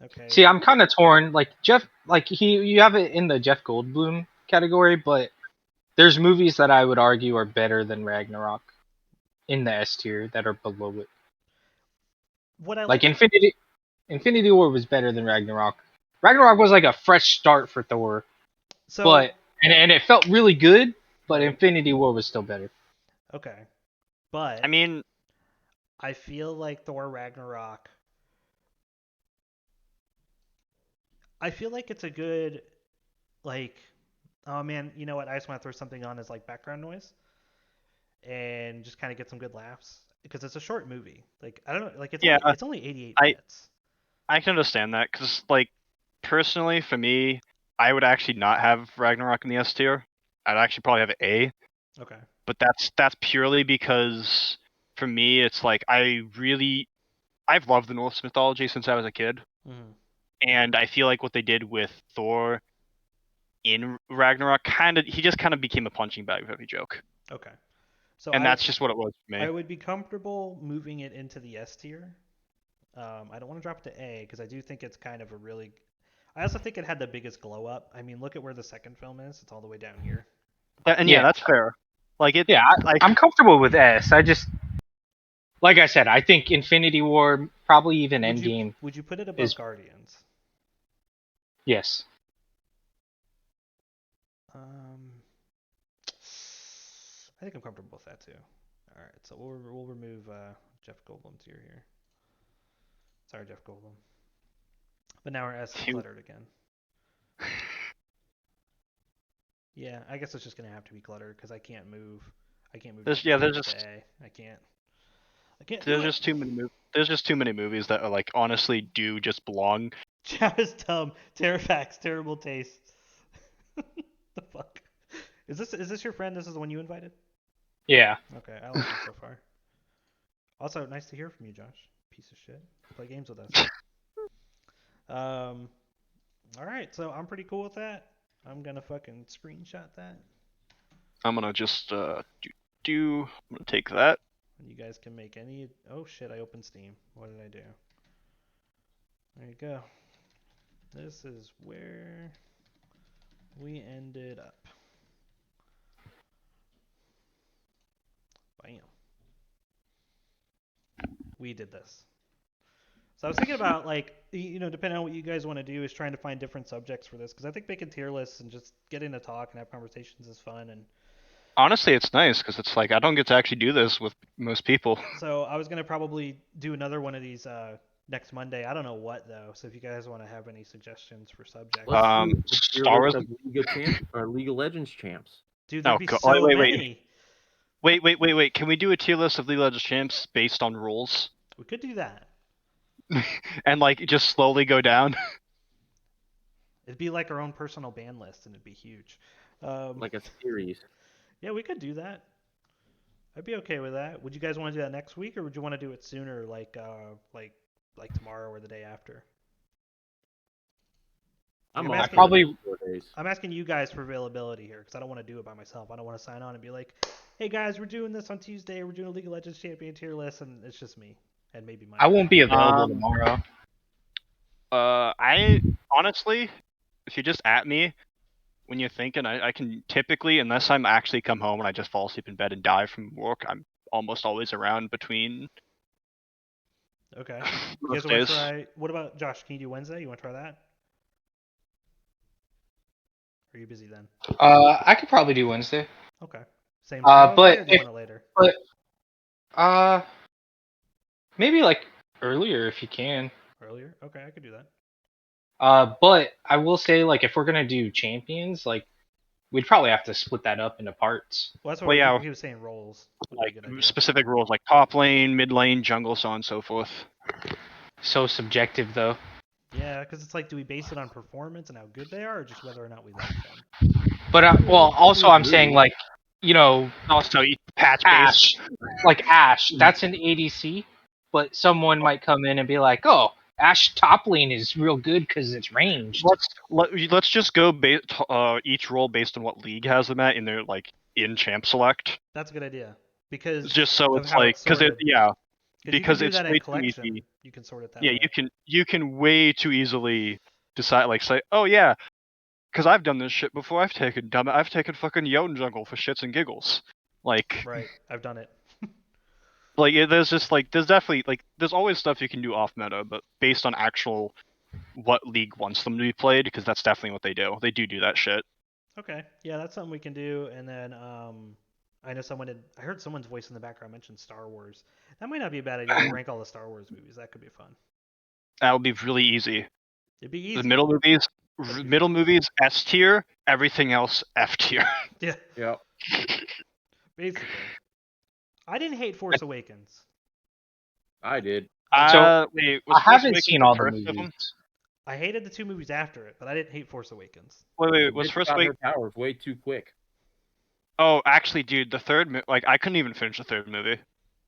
Okay. See, I'm kind of torn. Like Jeff, like you have it in the Jeff Goldblum category, but there's movies that I would argue are better than Ragnarok in the S tier that are below it. What I Like like. Infinity War was better than Ragnarok. Ragnarok was like a fresh start for Thor, So. but and it felt really good. But Right. Infinity War was still better. Okay. But I mean, I feel like Thor Ragnarok. I feel like it's a good, like, oh man, you know what? I just want to throw something on as like background noise, and just kind of get some good laughs because it's a short movie. Like I don't know, like it's only 88 minutes. I can understand that because, like, personally for me, I would actually not have Ragnarok in the S tier. I'd actually probably have it A. Okay. But that's purely because for me, it's like I've loved the Norse mythology since I was a kid. Mm-hmm. And I feel like what they did with Thor in Ragnarok he just kind of became a punching bag of every joke. Okay. So And that's just what it was for me. I would be comfortable moving it into the S tier. I don't want to drop it to A because I do think it's kind of a really. I also think it had the biggest glow up. I mean, look at where the second film is. It's all the way down here. And yeah, that's fair. Like it. Yeah, I'm comfortable with S. I just, like I said, I think Infinity War, probably even Endgame. Would you put it above Guardians? Yes. I think I'm comfortable with that too. All right, so we'll remove Jeff Goldblum's tier here. Sorry, Jeff Goldblum. But now our S is cluttered again. Yeah, I guess it's just gonna have to be cluttered because I can't move. There's just A. I can't. There's just too many movies. There's just too many movies that are like honestly do just belong. Chow is dumb. Terrifax, terrible taste. The fuck? Is this your friend? This is the one you invited? Yeah. Okay, I like him so far. Also, nice to hear from you, Josh. Piece of shit. Play games with us. All right, so I'm pretty cool with that. I'm gonna fucking screenshot that. I'm gonna just I'm gonna take that. And you guys can make any. Oh shit! I opened Steam. What did I do? There you go. This is where we ended up. Bam. We did this. So I was thinking about like depending on what you guys want to do, is trying to find different subjects for this because I think making tier lists and just getting to talk and have conversations is fun. And Honestly, it's nice because it's like I don't get to actually do this with most people. so I was gonna probably do another one of these next Monday. I don't know what though. So if you guys want to have any suggestions for subjects, Let's do a tier Star list Wars. of League of Champs or League of Legends champs. dude, there'd Oh be god! so Wait. many. Wait. Can we do a tier list of League of Legends champs based on rules, We could do that. and like just slowly go down? It'd be like our own personal ban list, and it'd be huge. Like a series. Yeah, we could do that. I'd be okay with that. Would you guys want to do that next week, or would you want to do it sooner, like tomorrow or the day after? I'm I'm off asking- for the Probably- next 4 days. I'm asking you guys for availability here because I don't want to do it by myself. I don't want to sign on and be like, "Hey guys, we're doing this on Tuesday. We're doing a League of Legends champion tier list," and it's just me and maybe Mike. I won't be available Um, tomorrow. I honestly, if you just at me when you're thinking, I can typically, unless I'm actually come home and I just fall asleep in bed and die from work, I'm almost always around between Okay. You guys most want to days. try? What about Josh? Can you do Wednesday? You want to try that? Or are you busy then? I could probably do Wednesday. Okay. Same Uh, time but or do you if- want it later? Maybe like earlier if you can. Earlier? Okay, I could do that. But I will say, like, if we're gonna do champions, like, we'd probably have to split that up into parts. Well, that's what Well, yeah. he was saying. Roles. Would be a Like good idea. specific rules, like top lane, mid lane, jungle, so on and so forth. So subjective, though. Yeah, because it's like, do we base it on performance and how good they are, or just whether or not we like them? But well, also I'm saying, like, Also, patch Ash, base. like Ash, that's an ADC, but someone might come in and be like, "Oh, Ash top lane is real good because it's ranged." Let's just go each role based on what league has them at in their like in champ select. That's a good idea because Just so of it's how like because it sorted. yeah because because you can do it's that way in too collection. easy. You can sort it that Yeah, way. you can way too easily decide like say, oh yeah, because I've done this shit before. I've taken fucking Yone jungle for shits and giggles. Like Right, I've done it. there's just like there's definitely like there's always stuff you can do off meta, but based on actual what league wants them to be played, because that's definitely what they do. They do that shit. Okay, yeah, that's something we can do. And then I know I heard someone's voice in the background mention Star Wars. That might not be a bad idea to rank all the Star Wars movies. That could be fun. That would be really easy. It'd be easy. The middle movies S tier, everything else F tier. Yeah, Yeah. basically. I didn't hate Force Awakens. I did. Wait, was I Force haven't Awakens seen all the first of them? movies. I hated the two movies after it, but I didn't hate Force Awakens. Wait, was Bitch First got Awakens? her powers way too quick. Oh, actually, dude, the third like I couldn't even finish the third movie.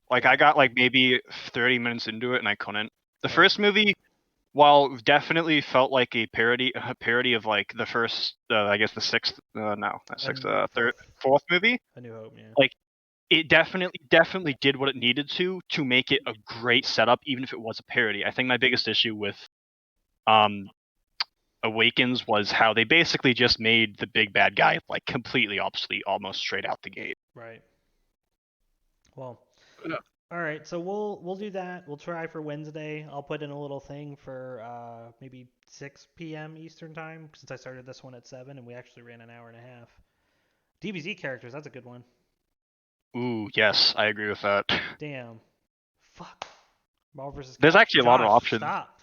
Like I got like maybe 30 minutes into it and I couldn't. The Yeah. first movie, while definitely felt like a parody of like the first, I guess the sixth, fourth movie. A New Hope, yeah. Like, it definitely did what it needed to make it a great setup, even if it was a parody. I think my biggest issue with Awakens was how they basically just made the big bad guy like completely obsolete almost straight out the gate. Right. Well, Yeah. all right. So we'll do that. We'll try for Wednesday. I'll put in a little thing for maybe 6 p.m. Eastern time since I started this one at 7 and we actually ran an hour and a half. DBZ characters. That's a good one. Ooh, yes, I agree with that. Damn. Fuck. Marvel vs. There's Capcom. actually a lot of Josh, options. Stop.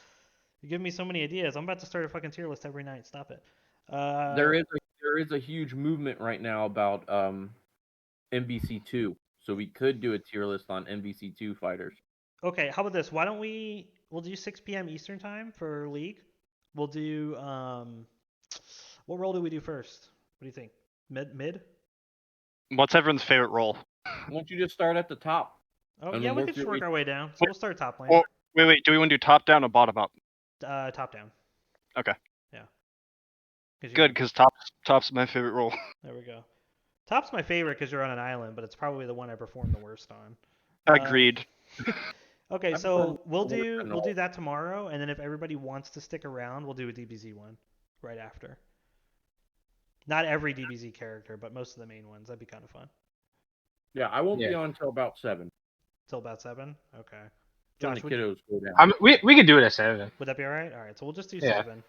You're giving me so many ideas. I'm about to start a fucking tier list every night. Stop it. There is a huge movement right now about MVC2, so we could do a tier list on MVC2 fighters. Okay, how about this? Why don't we'll do 6 p.m. Eastern time for League. We'll do what role do we do first? What do you think? Mid? What's everyone's favorite role? Why don't you just start at the top? Oh And yeah, then we work could just your work way- our way down. So we'll start top lane. Well- Wait, do we want to do top down or bottom up? Top down. Okay. Yeah. 'Cause Good, because top's my favorite role. There we go. Top's my favorite because you're on an island, but it's probably the one I perform the worst on. Agreed. Okay, I so prefer we'll the worst do and all. that tomorrow, and then if everybody wants to stick around, we'll do a DBZ one right after. Not every DBZ character, but most of the main ones. That'd be kind of fun. Yeah, I won't be Yeah. on until about 7. Till about 7. Okay. Then Josh, the would, kiddos go down. We could do it at 7. would that be all right? All right, so we'll just do Yeah. 7.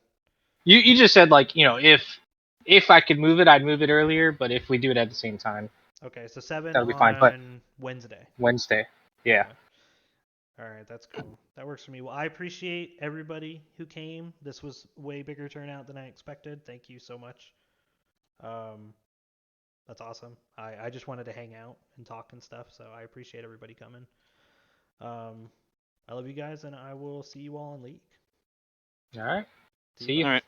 You just said like if I could move it, I'd move it earlier. But if we do it at the same time, Okay, so 7 that'll be on fine. But Wednesday. Wednesday, yeah. Okay. All right, that's cool. That works for me. Well, I appreciate everybody who came. This was way bigger turnout than I expected. Thank you so much. That's awesome. I just wanted to hang out and talk and stuff, so I appreciate everybody coming. I love you guys, and I will see you all in League. All right. See See you. you. All right.